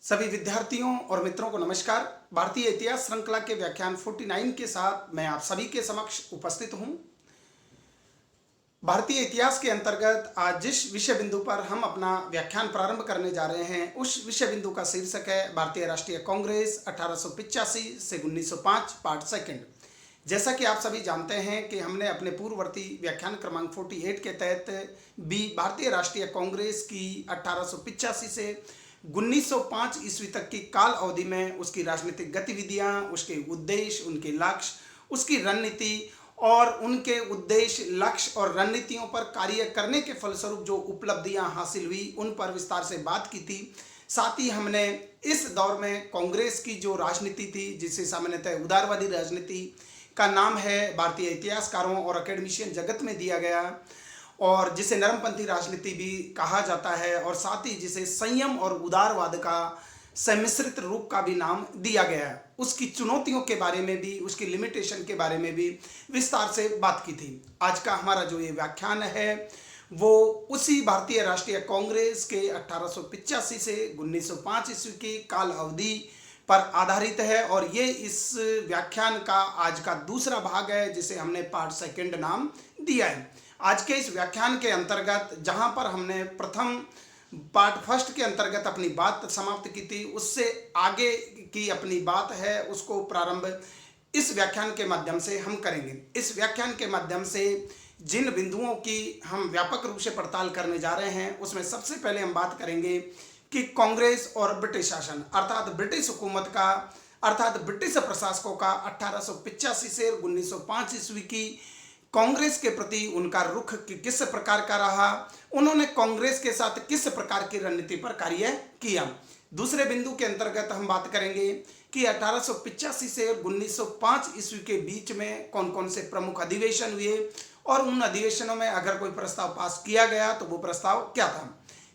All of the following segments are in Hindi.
सभी विद्यार्थियों और मित्रों को नमस्कार। भारतीय इतिहास श्रृंखला के व्याख्यान 49 के साथ मैं आप सभी के समक्ष उपस्थित हूं। भारतीय इतिहास के अंतर्गत आज जिस विषय बिंदु पर हम अपना व्याख्यान प्रारंभ करने जा रहे हैं उस विषय बिंदु का शीर्षक है भारतीय राष्ट्रीय कांग्रेस 1885 से 1905 पार्ट सेकंड। जैसा कि आप सभी जानते हैं कि हमने अपने पूर्ववर्ती व्याख्यान क्रमांक 48 के तहत भी भारतीय राष्ट्रीय कांग्रेस की 1885 से 1905 ईस्वी तक की काल अवधि में उसकी राजनीतिक गतिविधियां, उसके उद्देश्य, उनके लक्ष्य, उसकी रणनीति और उनके उद्देश्य, लक्ष्य और रणनीतियों पर कार्य करने के फलस्वरूप जो उपलब्धियां हासिल हुई उन पर विस्तार से बात की थी। साथ ही हमने इस दौर में कांग्रेस की जो राजनीति थी, जिसे सामान्यतः उदारवादी राजनीति का नाम है, भारतीय इतिहासकारों और अकेडमिशियन जगत में दिया गया, और जिसे नरमपंथी राजनीति भी कहा जाता है, और साथ ही जिसे संयम और उदारवाद का सम्मिश्रित रूप का भी नाम दिया गया है। उसकी चुनौतियों के बारे में भी, उसकी लिमिटेशन के बारे में भी विस्तार से बात की थी। आज का हमारा जो ये व्याख्यान है वो उसी भारतीय राष्ट्रीय कांग्रेस के 1885 से 1905 ईस्वी की काल अवधि पर आधारित है, और ये इस व्याख्यान का आज का दूसरा भाग है जिसे हमने पार्ट सेकंड नाम दिया है। आज के इस व्याख्यान के अंतर्गत जहां पर हमने प्रथम पार्ट फर्स्ट के अंतर्गत अपनी बात समाप्त की थी, उससे आगे की अपनी बात है उसको प्रारंभ इस व्याख्यान के माध्यम से हम करेंगे। इस व्याख्यान के माध्यम से जिन बिंदुओं की हम व्यापक रूप से पड़ताल करने जा रहे हैं उसमें सबसे पहले हम बात करेंगे कि कांग्रेस और ब्रिटिश शासन अर्थात ब्रिटिश हुकूमत का, अर्थात ब्रिटिश प्रशासकों का 1885 से 1905 ईस्वी की कांग्रेस के प्रति उनका रुख किस प्रकार का रहा, उन्होंने कांग्रेस के साथ किस प्रकार की रणनीति पर कार्य किया। दूसरे बिंदु के अंतर्गत हम बात करेंगे कि 1885 से 1905 ईस्वी के बीच में कौन कौन से प्रमुख अधिवेशन हुए और उन अधिवेशनों में अगर कोई प्रस्ताव पास किया गया तो वो प्रस्ताव क्या था।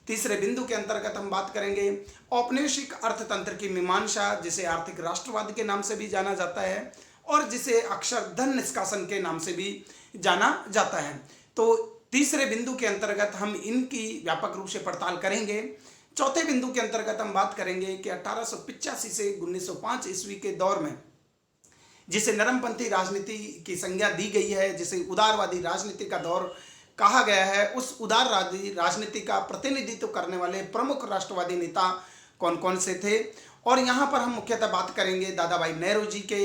तीसरे बिंदु के अंतर्गत हम बात करेंगे औपनिवेशिक अर्थतंत्र की मीमांसा, जिसे आर्थिक राष्ट्रवाद के नाम से भी जाना जाता है और जिसे अक्सर धन निष्कासन के नाम से भी जाना जाता है। तो तीसरे बिंदु के अंतर्गत हम इनकी व्यापक रूप से पड़ताल करेंगे। चौथे बिंदु के अंतर्गत हम बात करेंगे कि 1885 से 1905 ईस्वी के दौर में जिसे नरमपंथी राजनीति की संज्ञा दी गई है, जिसे उदारवादी राजनीति का दौर कहा गया है, उस उदारवादी राजनीति का प्रतिनिधित्व करने वाले प्रमुख राष्ट्रवादी नेता कौन कौन से थे। और यहाँ पर हम मुख्यतः बात करेंगे दादा भाई नेहरू जी के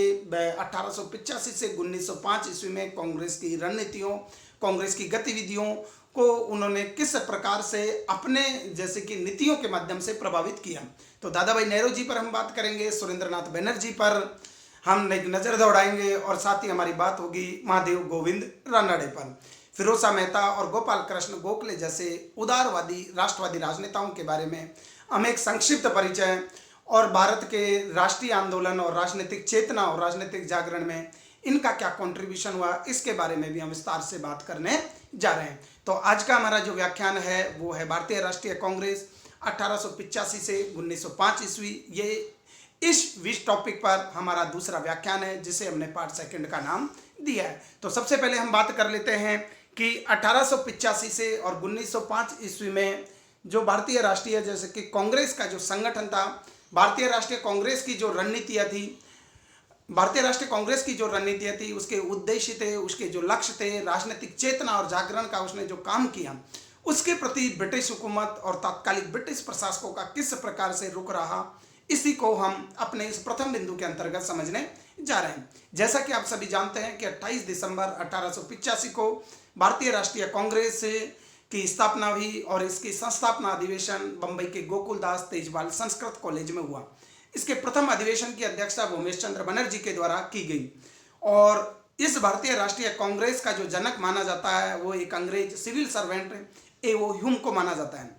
1885 से 1905 ईस्वी में कांग्रेस की रणनीतियों, कांग्रेस की गतिविधियों को उन्होंने किस प्रकार से अपने जैसे कि नीतियों के माध्यम से प्रभावित किया। तो दादा भाई नेहरू जी पर हम बात करेंगे, सुरेंद्रनाथ बनर्जी पर हम एक नज़र दौड़ाएंगे, और साथ ही हमारी बात होगी महादेव गोविंद रानड़े पर। फिरोज शाह मेहता और गोपाल कृष्ण गोखले जैसे उदारवादी राष्ट्रवादी राजनेताओं के बारे में हम एक संक्षिप्त परिचय और भारत के राष्ट्रीय आंदोलन और राजनीतिक चेतना और राजनीतिक जागरण में इनका क्या कंट्रीब्यूशन हुआ, इसके बारे में भी हम विस्तार से बात करने जा रहे हैं। तो आज का हमारा जो व्याख्यान है वो है भारतीय राष्ट्रीय कांग्रेस 1885 से 1905 ईस्वी। ये इस टॉपिक पर हमारा दूसरा व्याख्यान है जिसे हमने पार्ट सेकंड का नाम दिया है। तो सबसे पहले हम बात कर लेते हैं कि 1885 से और 1905 ईस्वी में जो भारतीय राष्ट्रीय जैसे कि कांग्रेस का जो संगठन था, भारतीय राष्ट्रीय कांग्रेस की जो रणनीतियाँ थी, भारतीय राष्ट्रीय कांग्रेस की जो रणनीतियाँ थी, उसके उद्देश्य थे, उसके जो लक्ष्य थे, राजनीतिक चेतना और जागरण का उसने जो काम किया, उसके प्रति ब्रिटिश हुकूमत और तात्कालिक ब्रिटिश प्रशासकों का किस प्रकार से रुख रहा, इसी को हम अपने इस प्रथम बिंदु के अंतर्गत समझने जा रहे हैं। जैसा कि आप सभी जानते हैं कि 28 दिसंबर 1885 को भारतीय राष्ट्रीय कांग्रेस की स्थापना हुई और इसकी संस्थापना अधिवेशन बंबई के गोकुलदास तेजपाल संस्कृत कॉलेज में हुआ। इसके प्रथम अधिवेशन की अध्यक्षता भूमेश चंद्र बनर्जी के द्वारा की गई, और इस भारतीय राष्ट्रीय कांग्रेस का जो जनक माना जाता है वो एक अंग्रेज सिविल सर्वेंट ए.ओ. ह्यूम को माना जाता है।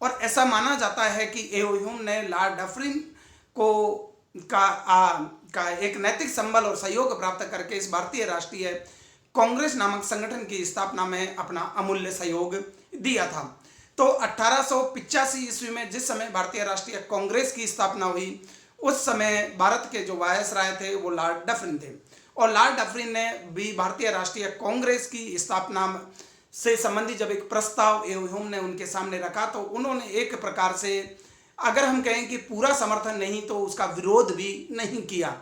और ऐसा माना जाता है कि ए.ओ. ह्यूम ने लॉर्ड डफरिन को का एक नैतिक संबल और सहयोग प्राप्त करके इस भारतीय राष्ट्रीय कांग्रेस नामक संगठन की स्थापना में अपना अमूल्य सहयोग दिया था। तो 1885 ईस्वी में जिस समय भारतीय राष्ट्रीय कांग्रेस की स्थापना हुई उस समय भारत के जो वायसराय थे वो लॉर्ड डफरिन थे, और लॉर्ड डफरिन ने भी भारतीय राष्ट्रीय कांग्रेस की स्थापना से संबंधी जब एक प्रस्ताव ए.ओ. ह्यूम ने उनके सामने रखा तो उन्होंने एक प्रकार से अगर हम कहें कि पूरा समर्थन नहीं तो उसका विरोध भी नहीं किया।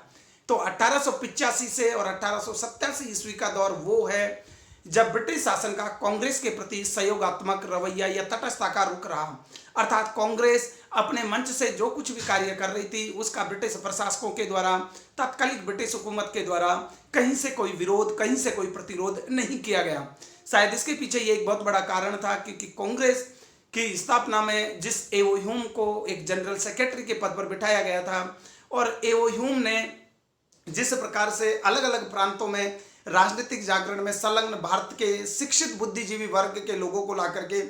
तो 1885 से और 1887 ईस्वी का दौर वो है जब ब्रिटिश शासन का कांग्रेस के प्रति सहयोगात्मक रवैया या तटस्थता का रुख रहा, अर्थात कांग्रेस अपने मंच से जो कुछ भी कार्य कर रही थी उसका ब्रिटिश प्रशासकों के द्वारा, तत्कालिक ब्रिटिश हुकूमत के द्वारा कहीं से कोई विरोध, कहीं से कोई प्रतिरोध नहीं किया गया। शायद इसके पीछे ये एक बहुत बड़ा कारण था क्योंकि कांग्रेस की स्थापना में जिस एओ ह्यूम को एक जनरल सेक्रेटरी के पद पर बिठाया गया था और एओ ह्यूम ने जिस प्रकार से अलग अलग प्रांतों में राजनीतिक जागरण में संलग्न भारत के शिक्षित बुद्धिजीवी वर्ग के लोगों को ला करके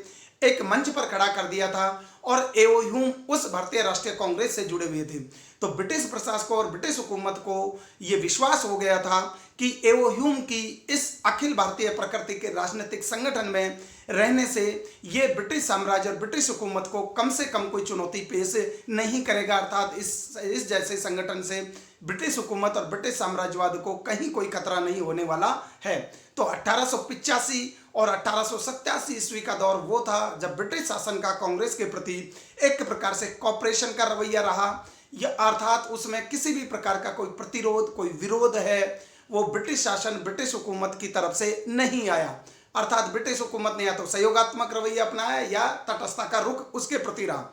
एक मंच पर खड़ा कर दिया था और एओ ह्यूम उस भारतीय राष्ट्रीय कांग्रेस से जुड़े हुए थे। तो ब्रिटिश प्रशासकों और ब्रिटिश हुकूमत को यह विश्वास हो गया था कि एओ ह्यूम की इस अखिल भारतीय प्रकृति के राजनीतिक संगठन में रहने से ये ब्रिटिश साम्राज्य और ब्रिटिश हुकूमत को कम से कम कोई चुनौती पेश नहीं करेगा, अर्थात इस जैसे संगठन से ब्रिटिश हुकूमत और ब्रिटिश साम्राज्यवाद को कहीं कोई खतरा नहीं होने वाला है। तो 1885 और 1887 ईस्वी का दौर वो था जब ब्रिटिश शासन का कांग्रेस के प्रति एक प्रकार से कॉपरेशन का रवैया रहा, या अर्थात उसमें किसी भी प्रकार का कोई प्रतिरोध, कोई विरोध है वो ब्रिटिश शासन, ब्रिटिश हुकूमत की तरफ से नहीं आया। अर्थात ब्रिटिश हुकूमत ने या तो सहयोगात्मक रवैया अपनाया या तटस्थता का रुख उसके प्रति रहा।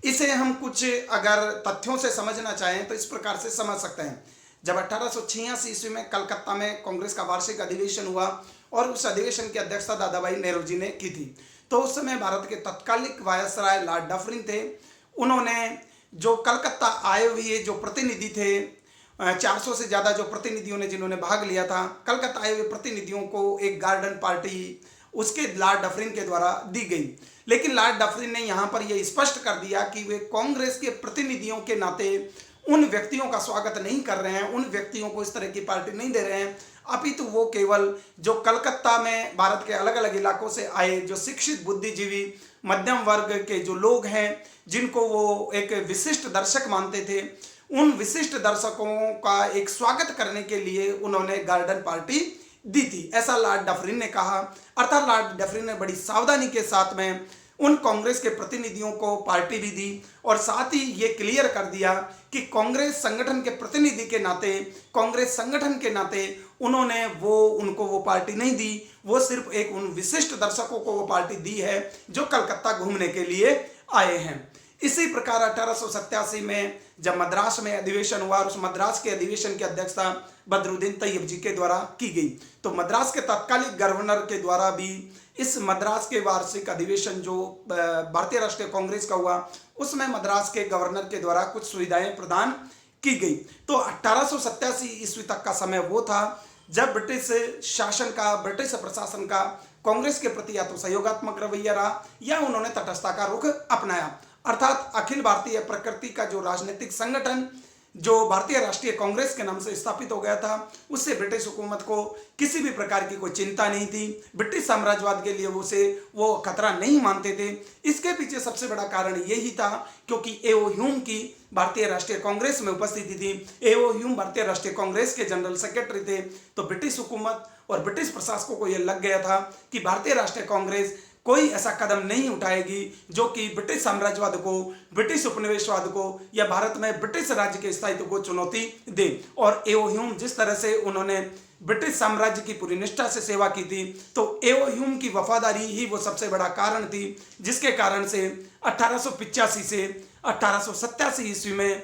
इसे हम कुछ अगर तथ्यों से समझना चाहें तो इस प्रकार से समझ सकते हैं। जब 1886 ईस्वी में कलकत्ता में कांग्रेस का वार्षिक अधिवेशन हुआ और उस अधिवेशन की अध्यक्षता दादाभाई नेहरू जी ने की थी, तो उस समय भारत के तत्कालिक वायसराय लॉर्ड डफरिन थे। उन्होंने जो कलकत्ता आए हुए जो प्रतिनिधि थे, 400 से ज़्यादा जो प्रतिनिधियों ने जिन्होंने भाग लिया था, कलकत्ता आए हुए प्रतिनिधियों को एक गार्डन पार्टी उसके लॉर्ड डफरिन के द्वारा दी गई। लेकिन लॉर्ड डफरिन ने यहाँ पर यह स्पष्ट कर दिया कि वे कांग्रेस के प्रतिनिधियों के नाते उन व्यक्तियों का स्वागत नहीं कर रहे हैं, उन व्यक्तियों को इस तरह की पार्टी नहीं दे रहे हैं, अपितु वो केवल जो कलकत्ता में भारत के अलग अलग इलाकों से आए जो शिक्षित बुद्धिजीवी मध्यम वर्ग के जो लोग हैं जिनको वो एक विशिष्ट दर्शक मानते थे, उन विशिष्ट दर्शकों का एक स्वागत करने के लिए उन्होंने गार्डन पार्टी दी थी, ऐसा लॉर्ड डफरिन ने कहा। अर्थात लॉर्ड डफरिन ने बड़ी सावधानी के साथ में उन कांग्रेस के प्रतिनिधियों को पार्टी भी दी और साथ ही ये क्लियर कर दिया कि कांग्रेस संगठन के प्रतिनिधि के नाते, कांग्रेस संगठन के नाते उन्होंने उनको वो पार्टी नहीं दी, वो सिर्फ एक उन विशिष्ट दर्शकों को वो पार्टी दी है जो कलकत्ता घूमने के लिए आए हैं। इसी प्रकार 1887 में जब मद्रास में अधिवेशन हुआ और उस मद्रास के अधिवेशन की अध्यक्षता बदरुद्दीन तैयब जी के द्वारा की गई, तो मद्रास के तत्कालिक गवर्नर के द्वारा भी इस मद्रास के वार्षिक अधिवेशन जो भारतीय राष्ट्रीय कांग्रेस का हुआ उसमें मद्रास के गवर्नर के द्वारा कुछ सुविधाएं प्रदान की गई। तो 1887 ईस्वी तक का समय वो था जब ब्रिटिश शासन का, ब्रिटिश प्रशासन का कांग्रेस के प्रति या तो सहयोगात्मक रवैया रहा या उन्होंने तटस्थता का रुख अपनाया। अर्थात अखिल भारतीय प्रकृति का जो राजनीतिक संगठन जो भारतीय राष्ट्रीय कांग्रेस के नाम से स्थापित हो गया था उससे ब्रिटिश हुकूमत को किसी भी प्रकार की कोई चिंता नहीं थी, ब्रिटिश साम्राज्यवाद के लिए वो खतरा नहीं मानते थे। इसके पीछे सबसे बड़ा कारण यही था क्योंकि एओ ह्यूम की भारतीय राष्ट्रीय कांग्रेस में उपस्थिति थी। एओ ह्यूम भारतीय राष्ट्रीय कांग्रेस के जनरल सेक्रेटरी थे। तो ब्रिटिश हुकूमत और ब्रिटिश प्रशासकों को यह लग गया था कि भारतीय राष्ट्रीय कांग्रेस कोई ऐसा कदम नहीं उठाएगी जो कि ब्रिटिश साम्राज्यवाद को, ब्रिटिश उपनिवेशवाद को या भारत में ब्रिटिश राज्य के स्थायित्व को चुनौती दे। और एओ ह्यूम जिस तरह से उन्होंने ब्रिटिश साम्राज्य की पूरी निष्ठा से सेवा की थी, तो एओ ह्यूम की वफादारी ही वो सबसे बड़ा कारण थी जिसके कारण से 1885 से 1887 ईस्वी में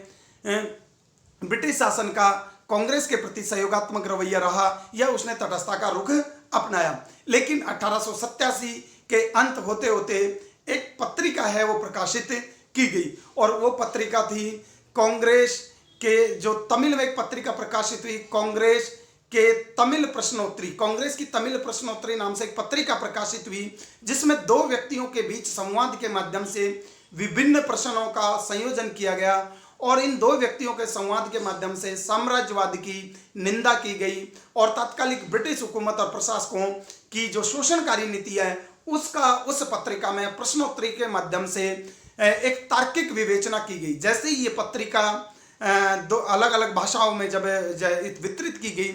ब्रिटिश शासन का कांग्रेस के प्रति सहयोगात्मक रवैया रहा या उसने तटस्थता का रुख अपनाया। लेकिन 1887 के अंत होते होते एक पत्रिका है वो प्रकाशित की गई और वो पत्रिका थी कांग्रेस के, जो तमिल में एक पत्रिका प्रकाशित हुई, कांग्रेस के तमिल प्रश्नोत्तरी, कांग्रेस की तमिल प्रश्नोत्तरी नाम से एक पत्रिका प्रकाशित हुई जिसमें दो व्यक्तियों के बीच संवाद के माध्यम से विभिन्न प्रश्नों का संयोजन किया गया और इन दो व्यक्तियों के संवाद के माध्यम से साम्राज्यवाद की निंदा की गई और तात्कालिक ब्रिटिश हुकूमत और प्रशासकों की जो शोषणकारी नीति है उसका उस पत्रिका में प्रश्नोत्तरी के माध्यम से एक तार्किक विवेचना की गई। जैसे ही ये पत्रिका दो अलग अलग भाषाओं में जब वितरित की गई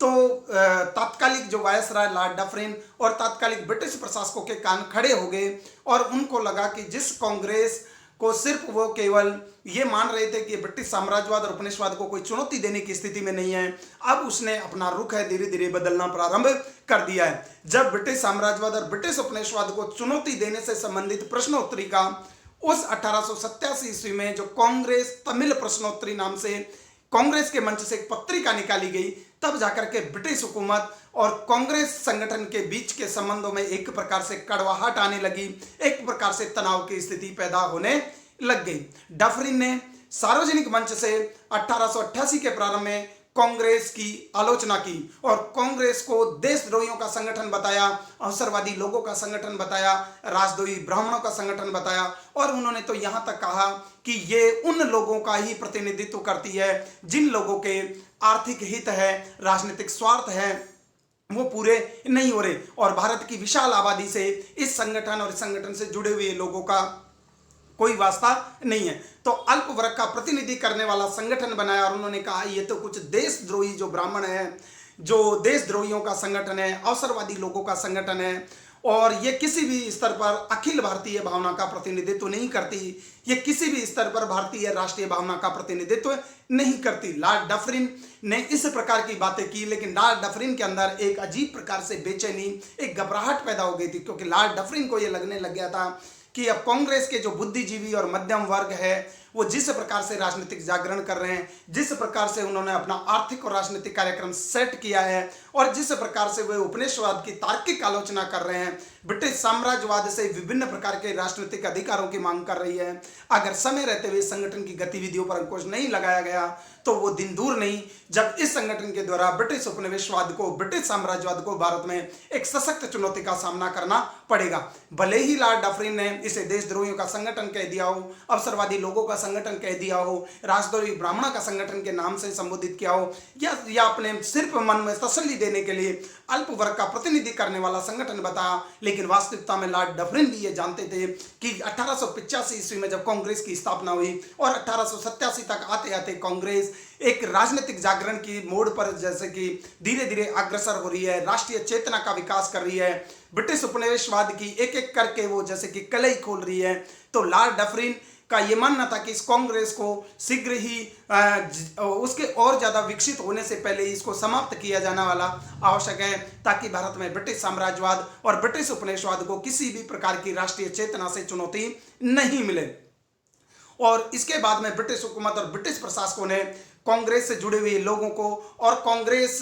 तो तात्कालिक जो वायसराय लॉर्ड डफरिन और तात्कालिक ब्रिटिश प्रशासकों के कान खड़े हो गए और उनको लगा कि जिस कांग्रेस को सिर्फ वो केवल ये मान रहे थे कि ब्रिटिश साम्राज्यवाद और उपनिवेशवाद को कोई चुनौती देने की स्थिति में नहीं है। अब उसने अपना रुख है धीरे धीरे बदलना प्रारंभ कर दिया है। जब ब्रिटिश साम्राज्यवाद और ब्रिटिश उपनिवेशवाद को चुनौती देने से संबंधित प्रश्नोत्तरी का उस 1887 ईस्वी में जो कांग्रेस तमिल प्रश्नोत्तरी नाम से कांग्रेस के मंच से एक पत्रिका निकाली गई, तब जाकर के ब्रिटिश हुकूमत और कांग्रेस संगठन के बीच के संबंधों में एक प्रकार से कड़वाहट आने लगी, एक प्रकार से तनाव की स्थिति पैदा होने लग गई। डफरिन ने सार्वजनिक मंच से 1888 के प्रारंभ में कांग्रेस की आलोचना की और कांग्रेस को देशद्रोहियों का संगठन बताया, अवसरवादी लोगों का संगठन बताया, राजद्रोही ब्राह्मणों का संगठन बताया और उन्होंने तो यहां तक कहा कि ये उन लोगों का ही प्रतिनिधित्व करती है जिन लोगों के आर्थिक हित है, राजनीतिक स्वार्थ है, वो पूरे नहीं हो रहे और भारत की विशाल आबादी से इस संगठन और इस संगठन से जुड़े हुए लोगों का कोई वास्ता नहीं है। तो अल्प वर्ग का प्रतिनिधि करने वाला संगठन बनाया और उन्होंने कहा ये तो कुछ देशद्रोही जो ब्राह्मण है, जो देशद्रोहियों का संगठन है, अवसरवादी लोगों का संगठन है और ये किसी भी स्तर पर अखिल भारतीय भावना का प्रतिनिधित्व नहीं करती, ये किसी भी स्तर पर भारतीय राष्ट्रीय भावना का प्रतिनिधित्व नहीं करती। लॉर्ड डफरिन ने इस प्रकार की बातें की, लेकिन लॉर्ड डफरिन के अंदर एक अजीब प्रकार से बेचैनी, एक घबराहट पैदा हो गई थी, क्योंकि लॉर्ड डफरिन को यह लगने लग गया था कि अब कांग्रेस के जो बुद्धिजीवी और मध्यम वर्ग है वो जिस प्रकार से राजनीतिक जागरण कर रहे हैं, जिस प्रकार से उन्होंने अपना आर्थिक और राजनीतिक कार्यक्रम सेट किया है और जिस प्रकार से वे उपनिवेशवाद की तार्किक आलोचना कर रहे हैं, ब्रिटिश साम्राज्यवाद से विभिन्न प्रकार के राजनीतिक अधिकारों की मांग कर रही है, अगर समय रहते हुए संगठन की गतिविधियों पर अंकुश नहीं लगाया गया तो वो दिन दूर नहीं जब इस संगठन के द्वारा ब्रिटिश उपनिवेशवाद को, ब्रिटिश साम्राज्यवाद को भारत में एक सशक्त चुनौती का सामना करना पड़ेगा। भले ही लॉर्ड डफरिन ने इसे देशद्रोहियों का संगठन कह दिया हो, अवसरवादी लोगों का संगठन कह दिया हो, राजद्रोही ब्राह्मणों का संगठन के नाम से संबोधित किया हो, या अपने सिर्फ मन में तसल्ली देने के लिए अल्प वर्ग का प्रतिनिधि करने वाला संगठन बताया, लेकिन वास्तविकता में लॉर्ड डफरिन भी ये जानते थे कि 1885 ईस्वी में जब कांग्रेस की स्थापना हुई और 1887 तक आते आते कांग्रेस एक राजनीतिक जागरण की मोड़ पर जैसे कि धीरे धीरे अग्रसर हो रही है, राष्ट्रीय चेतना का विकास कर रही है, ब्रिटिश उपनिवेशवाद की एक एक करके वो जैसे कि कलई खोल रही है, तो लॉर्ड डफरिन का ये मानना था कि इस कांग्रेस को शीघ्र ही उसके और ज़्यादा विकसित होने से पहले इसको समाप्त किया जाने वाला आवश्यक है, ताकि भारत में ब्रिटिश साम्राज्यवाद और ब्रिटिश उपनिवेशवाद को किसी भी प्रकार की राष्ट्रीय चेतना से चुनौती नहीं मिले। और इसके बाद में ब्रिटिश हुकूमत और ब्रिटिश प्रशासकों ने कांग्रेस से जुड़े हुए लोगों को और कांग्रेस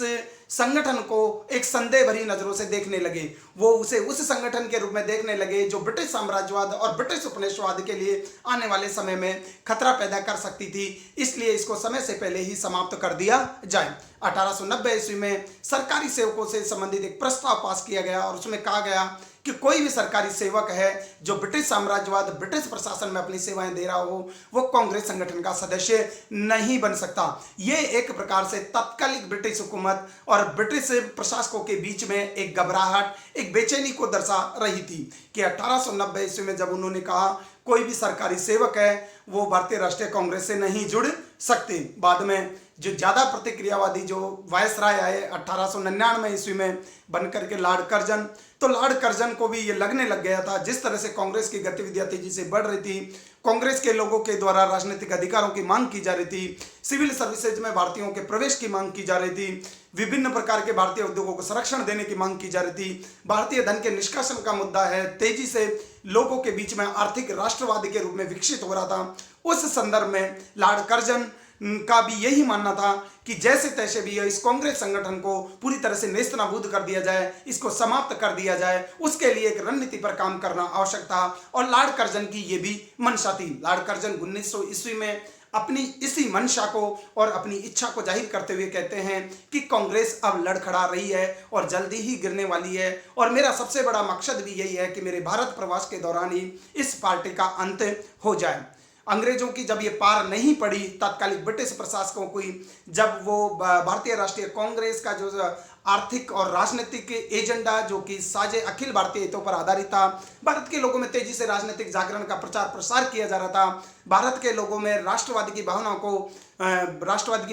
संगठन को एक संदेह भरी नजरों से देखने लगे। वो उसे उस संगठन के रूप में देखने लगे जो ब्रिटिश साम्राज्यवाद और ब्रिटिश उपनिवेशवाद के लिए आने वाले समय में खतरा पैदा कर सकती थी, इसलिए इसको समय से पहले ही समाप्त कर दिया जाए। 1890 ईस्वी में सरकारी सेवकों से संबंधित एक प्रस्ताव पास किया गया और उसमें कहा गया कि कोई भी सरकारी सेवक है जो ब्रिटिश साम्राज्यवाद, ब्रिटिश प्रशासन में अपनी सेवाएं दे रहा हो, वो कांग्रेस संगठन का सदस्य नहीं बन सकता। ये एक प्रकार से तत्कालिक ब्रिटिश हुकूमत और ब्रिटिश प्रशासकों के बीच में एक घबराहट, एक बेचैनी को दर्शा रही थी कि 1890 ईस्वी में जब उन्होंने कहा कोई भी सरकारी सेवक है वो भारतीय राष्ट्रीय कांग्रेस से नहीं जुड़ सकते। बाद में जो ज़्यादा प्रतिक्रियावादी जो वायसराय आए 1899 ईस्वी में बनकर के लॉर्ड कर्जन, तो लॉर्ड कर्जन को भी ये लगने लग गया था जिस तरह से कांग्रेस की गतिविधियां तेजी से बढ़ रही थी, कांग्रेस के लोगों के द्वारा राजनीतिक अधिकारों की मांग की जा रही थी, सिविल सर्विसेज में भारतीयों के प्रवेश की मांग की जा रही थी, विभिन्न प्रकार के भारतीय उद्योगों को संरक्षण देने की मांग की जा रही थी, भारतीय धन के निष्कासन का मुद्दा है, तेजी से लोगों के बीच में आर्थिक राष्ट्रवाद के रूप में विकसित हो रहा था। उस संदर्भ में लॉर्ड कर्जन का भी यही मानना था कि जैसे तैसे भी इस कांग्रेस संगठन को पूरी तरह से नेस्तनाबूद कर दिया जाए, इसको समाप्त कर दिया जाए, उसके लिए एक रणनीति पर काम करना आवश्यक था और लॉर्ड कर्जन की ये भी मंशा थी। लॉर्ड कर्जन 1900 ईस्वी में अपनी इसी मंशा को और अपनी इच्छा को जाहिर करते हुए कहते हैं कि कांग्रेस अब लड़खड़ा रही है और जल्दी ही गिरने वाली है और मेरा सबसे बड़ा मकसद भी यही है कि मेरे भारत प्रवास के दौरान ही इस पार्टी का अंत हो जाए। अंग्रेजों की जब ये पार नहीं पड़ी, तत्कालिक ब्रिटिश प्रशासकों की जब वो भारतीय राष्ट्रीय कांग्रेस का जो आर्थिक और राजनीतिक एजेंडा जो कि साझे अखिल भारतीय हितों पर आधारित था। भारत के लोगों में तेजी से राजनीतिक जागरण का प्रचार प्रसार किया जा रहा था। भारत के लोगों में राष्ट्रवाद की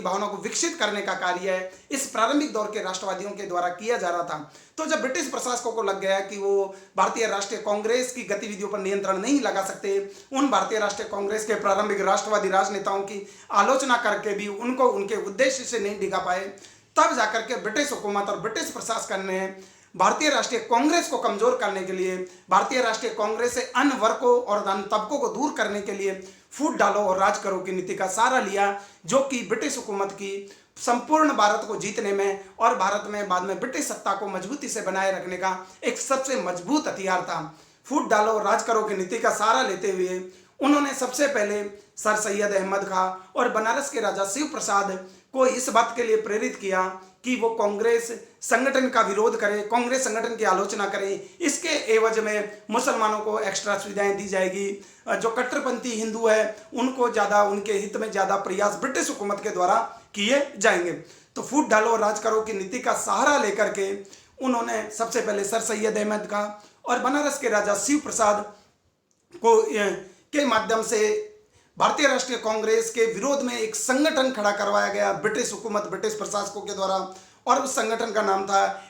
भावना को विकसित करने का कार्य इस प्रारंभिक दौर के राष्ट्रवादियों के द्वारा किया जा रहा था। तो जब ब्रिटिश प्रशासकों को लग गया कि वो भारतीय राष्ट्रीय कांग्रेस की गतिविधियों पर नियंत्रण नहीं लगा सकते, उन भारतीय राष्ट्रीय कांग्रेस के प्रारंभिक राष्ट्रवादी राजनेताओं की आलोचना करके भी उनको उनके उद्देश्य से नहीं डिगा पाए, तब जाकर के ब्रिटिश हुकूमत और ब्रिटिश प्रशासन ने भारतीय राष्ट्रीय कांग्रेस को कमजोर करने के लिए, भारतीय राष्ट्रीय कांग्रेस से अन्य वर्गों और अन्य तबकों को दूर करने के लिए फूट डालो और राज करो की नीति का सहारा लिया, जो कि ब्रिटिश हुकूमत की संपूर्ण भारत को जीतने में और भारत में बाद में ब्रिटिश सत्ता को मजबूती से बनाए रखने का एक सबसे मजबूत हथियार था। फूट डालो और राज करो की नीति का सहारा लेते हुए उन्होंने सबसे पहले सर सैयद अहमद खां और बनारस के राजा शिव प्रसाद को इस बात के लिए प्रेरित किया कि वो कांग्रेस संगठन का विरोध करें, कांग्रेस संगठन की आलोचना करें। इसके एवज में मुसलमानों को एक्स्ट्रा सुविधाएं दी जाएगी। जो कट्टरपंथी हिंदू है उनको ज़्यादा, उनके हित में ज़्यादा प्रयास ब्रिटिश हुकूमत के द्वारा किए जाएंगे। तो फूट डालो और राज करो की नीति का सहारा लेकर के उन्होंने सबसे पहले सर सैयद अहमद खां और बनारस के राजा शिव प्रसाद को के माध्यम से भारतीय राष्ट्रीय कांग्रेस के विरोध में एक संगठन खड़ा करवाया गया ब्रिटिश हुकूमत, ब्रिटिश प्रशासकों के द्वारा, और उस संगठन का नाम था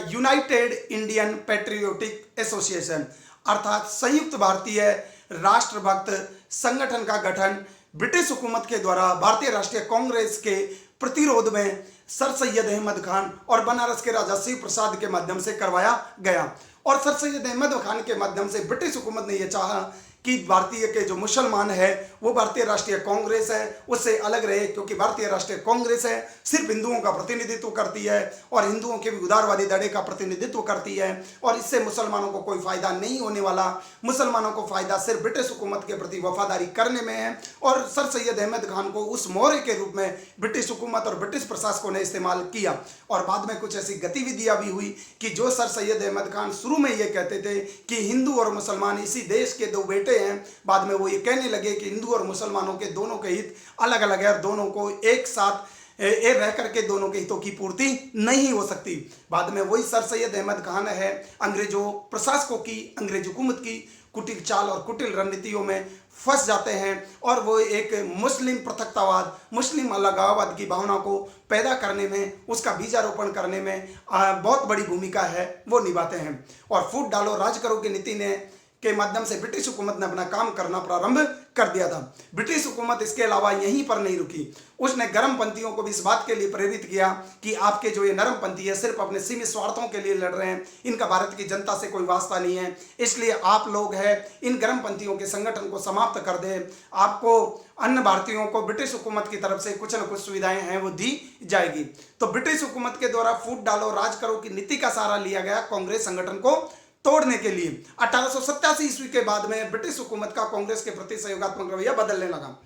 यूनाइटेड इंडियन पैट्रियोटिक एसोसिएशन, अर्थात संयुक्त भारतीय राष्ट्रभक्त संगठन का गठन ब्रिटिश हुकूमत के द्वारा भारतीय राष्ट्रीय कांग्रेस के प्रतिरोध में सर सैयद अहमद खान और बनारस के राजा शिव प्रसाद के माध्यम से करवाया गया। और सर सैयद अहमद खान के माध्यम से ब्रिटिश हुकूमत ने यह चाहा कि भारतीय के जो मुसलमान है वो भारतीय राष्ट्रीय कांग्रेस है उससे अलग रहे, क्योंकि भारतीय राष्ट्रीय कांग्रेस है सिर्फ हिंदुओं का प्रतिनिधित्व करती है और हिंदुओं के भी उदारवादी धड़े का प्रतिनिधित्व करती है, और इससे मुसलमानों को कोई फायदा नहीं होने वाला। मुसलमानों को फायदा सिर्फ ब्रिटिश हुकूमत के प्रति वफादारी करने में है। और सर सैयद अहमद खान को उस मोहरे के रूप में ब्रिटिश हुकूमत और ब्रिटिश प्रशासकों ने इस्तेमाल किया। और बाद में कुछ ऐसी गतिविधियां भी हुई कि जो सर सैयद अहमद खान शुरू में ये कहते थे कि हिंदू और मुसलमान इसी देश के दो बेटे हैं, बाद में वो ये कहने लगे कि हिंदू और मुसलमानों के दोनों के हित अलग अलग है और दोनों को एक साथ रह करके दोनों के हितों की पूर्ति नहीं हो सकती। बाद में वही सर सैयद अहमद खान है अंग्रेजों प्रशासकों की, अंग्रेज हुकूमत की कुटिल चाल और कुटिल रणनीतियों में फंस जाते हैं और वो एक मुस्लिम पृथकतावाद, मुस्लिम अलगाववाद की भावना को पैदा करने में, उसका बीजारोपण करने में बहुत बड़ी भूमिका है वो निभाते हैं। और फूट डालो राज करो की नीति ने के माध्यम से ब्रिटिश हुकूमत ने अपना काम करना प्रारंभ कर दिया था। ब्रिटिश हुकूमत इसके अलावा यहीं पर नहीं रुकी, उसने गर्मपंथियों को भी इस बात के लिए प्रेरित किया कि आपके जो ये नरमपंथी है सिर्फ अपने सीमित स्वार्थों के लिए लड़ रहे हैं, इनका भारत की जनता से कोई वास्ता नहीं है, इसलिए आप लोग हैं इन गर्मपंथियों के संगठन को समाप्त कर दे। आपको अन्य भारतीयों को ब्रिटिश हुकूमत की तरफ से कुछ न कुछ सुविधाएं हैं वो दी जाएगी। तो ब्रिटिश हुकूमत के द्वारा फूट डालो राज करो की नीति का सहारा लिया गया कांग्रेस संगठन को तोड़ने के लिए। 1887 ईस्वी के बाद में ब्रिटिश हुकूमत का कांग्रेस के प्रति सहयोगात्मक रवैया बदलने लगा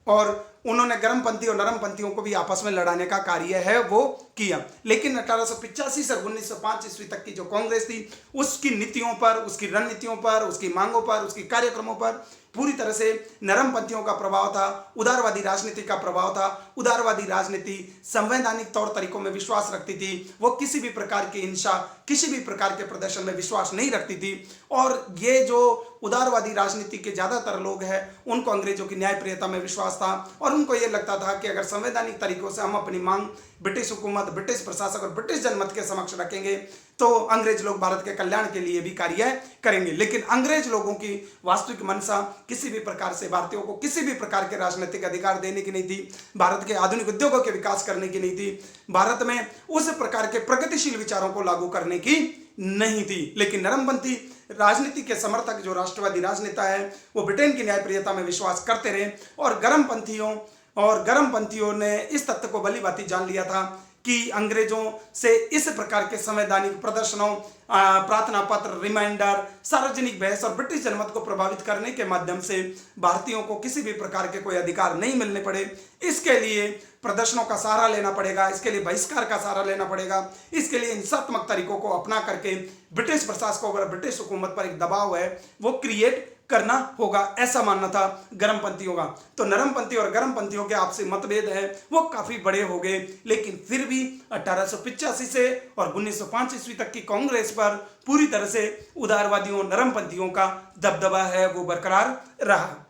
और उन्होंने गर्मपंथी और नरमपंथियों को भी आपस में लड़ाने का कार्य है वो किया। लेकिन 1885 से 1905 ईस्वी तक की जो कांग्रेस थी उसकी नीतियों पर, उसकी रणनीतियों पर, उसकी मांगों पर, उसकी कार्यक्रमों पर पूरी तरह से नरमपंथियों का प्रभाव था, उदारवादी राजनीति का प्रभाव था। उदारवादी राजनीति संवैधानिक तौर तरीकों में विश्वास रखती थी, वो किसी भी प्रकार की हिंसा, किसी भी प्रकार के प्रदर्शन में विश्वास नहीं रखती थी। और ये जो उदारवादी राजनीति के ज़्यादातर लोग हैं उनको अंग्रेजों की न्यायप्रियता में विश्वास था और उनको ये लगता था कि अगर संवैधानिक तरीकों से हम अपनी मांग ब्रिटिश हुकूमत, ब्रिटिश प्रशासक और ब्रिटिश जनमत के समक्ष रखेंगे तो अंग्रेज लोग भारत के कल्याण के लिए भी कार्य करेंगे। लेकिन अंग्रेज लोगों की वास्तविक मंशा किसी भी प्रकार से भारतीयों को किसी भी प्रकार के राजनीतिक अधिकार देने की नहीं थी, भारत के आधुनिक उद्योगों के विकास करने की नहीं थी, भारत में उस प्रकार के प्रगतिशील विचारों को लागू करने की नहीं थी। लेकिन नरमपंथी राजनीति के समर्थक जो राष्ट्रवादी राजनेता है वो ब्रिटेन की न्यायप्रियता में विश्वास करते रहे और गर्मपंथियों ने इस तथ्य को भली भांति जान लिया था कि अंग्रेजों से इस प्रकार के संवैधानिक प्रदर्शनों, प्रार्थना पत्र, रिमाइंडर, सार्वजनिक बहस और ब्रिटिश जनमत को प्रभावित करने के माध्यम से भारतीयों को किसी भी प्रकार के कोई अधिकार नहीं मिलने पड़े। इसके लिए प्रदर्शनों का सहारा लेना पड़ेगा, इसके लिए बहिष्कार का सहारा लेना पड़ेगा, इसके लिए हिंसात्मक तरीकों को अपना करके ब्रिटिश प्रशासकों पर, ब्रिटिश हुकूमत पर एक दबाव है वो क्रिएट करना होगा, ऐसा मानना था गर्मपंथियों का। तो नरमपंथी और गर्मपंथियों के आपसी मतभेद है वो काफी बड़े हो गए, लेकिन फिर भी 1885 से और 1905 ईस्वी तक की कांग्रेस पर पूरी तरह से उदारवादियों नरमपंथियों का दबदबा है वो बरकरार रहा।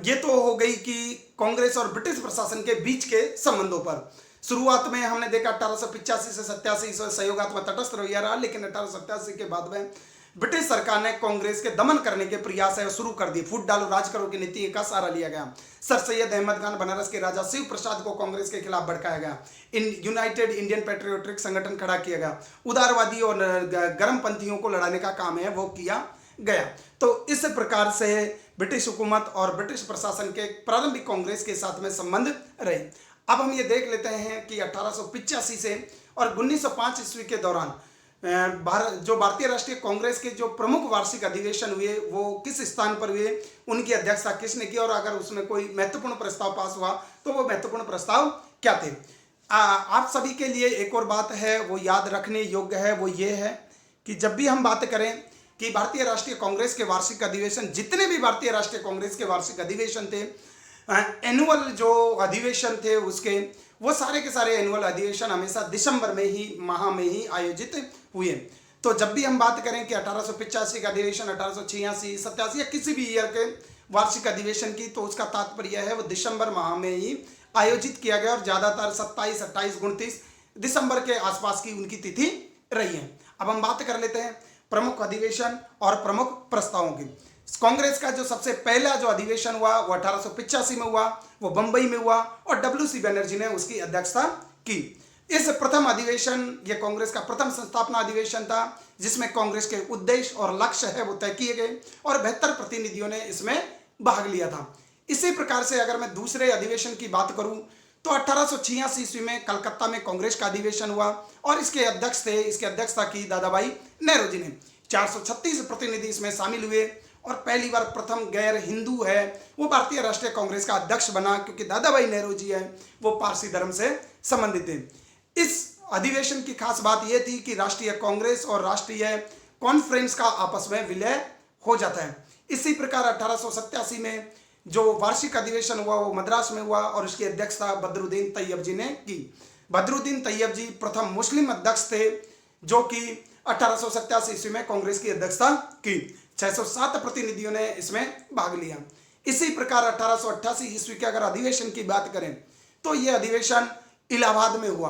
ये तो हो गई कि कांग्रेस और ब्रिटिश प्रशासन के बीच के संबंधों पर। शुरुआत में हमने देखा 1885 से 87 सहयोगात्मक तटस्थ रवैया रहा, लेकिन 1887 के बाद में ब्रिटिश सरकार ने कांग्रेस के दमन करने के प्रयास है शुरू कर दिए। फूट डालो राज करो की नीति का सहारा लिया गया। सर सैयद अहमद खान बनारस के राजा शिव प्रसाद को कांग्रेस के खिलाफ भड़काया गया। यूनाइटेड इंडियन पैट्रियोटिक संगठन खड़ा किया गया। उदारवादी और गर्मपंथियों को लड़ाने का काम है वो किया गया। तो इस प्रकार से ब्रिटिश हुकूमत और ब्रिटिश प्रशासन के प्रारंभिक कांग्रेस के साथ में संबंध रहे। अब हम ये देख लेते हैं कि 1885 से और 1905 ईस्वी के दौरान भारतीय राष्ट्रीय कांग्रेस के जो प्रमुख वार्षिक अधिवेशन हुए वो किस स्थान पर हुए, उनकी अध्यक्षता किसने की, और अगर उसमें कोई महत्वपूर्ण प्रस्ताव पास हुआ तो वो महत्वपूर्ण प्रस्ताव क्या थे। आप सभी के लिए एक और बात है वो याद रखने योग्य है, वो ये है कि जब भी हम बात करें कि भारतीय राष्ट्रीय कांग्रेस के वार्षिक अधिवेशन, जितने भी भारतीय राष्ट्रीय कांग्रेस के वार्षिक अधिवेशन थे, एनुअल जो अधिवेशन थे उसके, वो सारे के सारे एनुअल अधिवेशन हमेशा दिसंबर में ही माह में ही आयोजित हुए। तो जब भी हम बात करें कि 1885 का अधिवेशन, 1886, 87 या किसी भी ईयर के वार्षिक अधिवेशन की, तो उसका तात्पर्य है वो दिसंबर माह में ही आयोजित किया गया और ज़्यादातर 27, 28, 29 दिसंबर के आसपास की उनकी तिथि रही है। अब हम बात कर लेते हैं प्रमुख अधिवेशन और प्रमुख प्रस्तावों की। कांग्रेस का जो सबसे पहला जो अधिवेशन हुआ वो 1885 में हुआ, वो बंबई में हुआ और WC बनर्जी ने उसकी अध्यक्षता की। इस प्रथम अधिवेशन, ये कांग्रेस का प्रथम संस्थापना अधिवेशन था जिसमें कांग्रेस के उद्देश्य और लक्ष्य है वो तय किए गए और 72 प्रतिनिधियों ने इसमें भाग लिया था। इसी प्रकार से अगर मैं दूसरे अधिवेशन की बात करूं तो 1886 ईस्वी में कलकत्ता में कांग्रेस का अधिवेशन हुआ और इसकी अध्यक्षता की दादाभाई नेहरू जी ने। 436 प्रतिनिधि इसमें शामिल हुए और पहली बार प्रथम गैर हिंदू है वो भारतीय राष्ट्रीय कांग्रेस का अध्यक्ष बना, क्योंकि दादाभाई नेहरू जी है वो पारसी धर्म से संबंधित थे। इस अधिवेशन की खास बात यह थी कि राष्ट्रीय कांग्रेस और राष्ट्रीय कॉन्फ्रेंस का आपस में विलय हो जाता है। इसी प्रकार 1887 में जो वार्षिक अधिवेशन हुआ वो मद्रास में हुआ और उसकी अध्यक्षता बदरुद्दीन तैयब जी ने की। बदरुद्दीन तैयब जी प्रथम मुस्लिम अध्यक्ष थे जो कि 1887 ईस्वी में कांग्रेस की अध्यक्षता की। 607 प्रतिनिधियों ने इसमें भाग लिया। इसी प्रकार 1888 ईस्वी के अगर अधिवेशन की बात करें तो ये अधिवेशन इलाहाबाद में हुआ।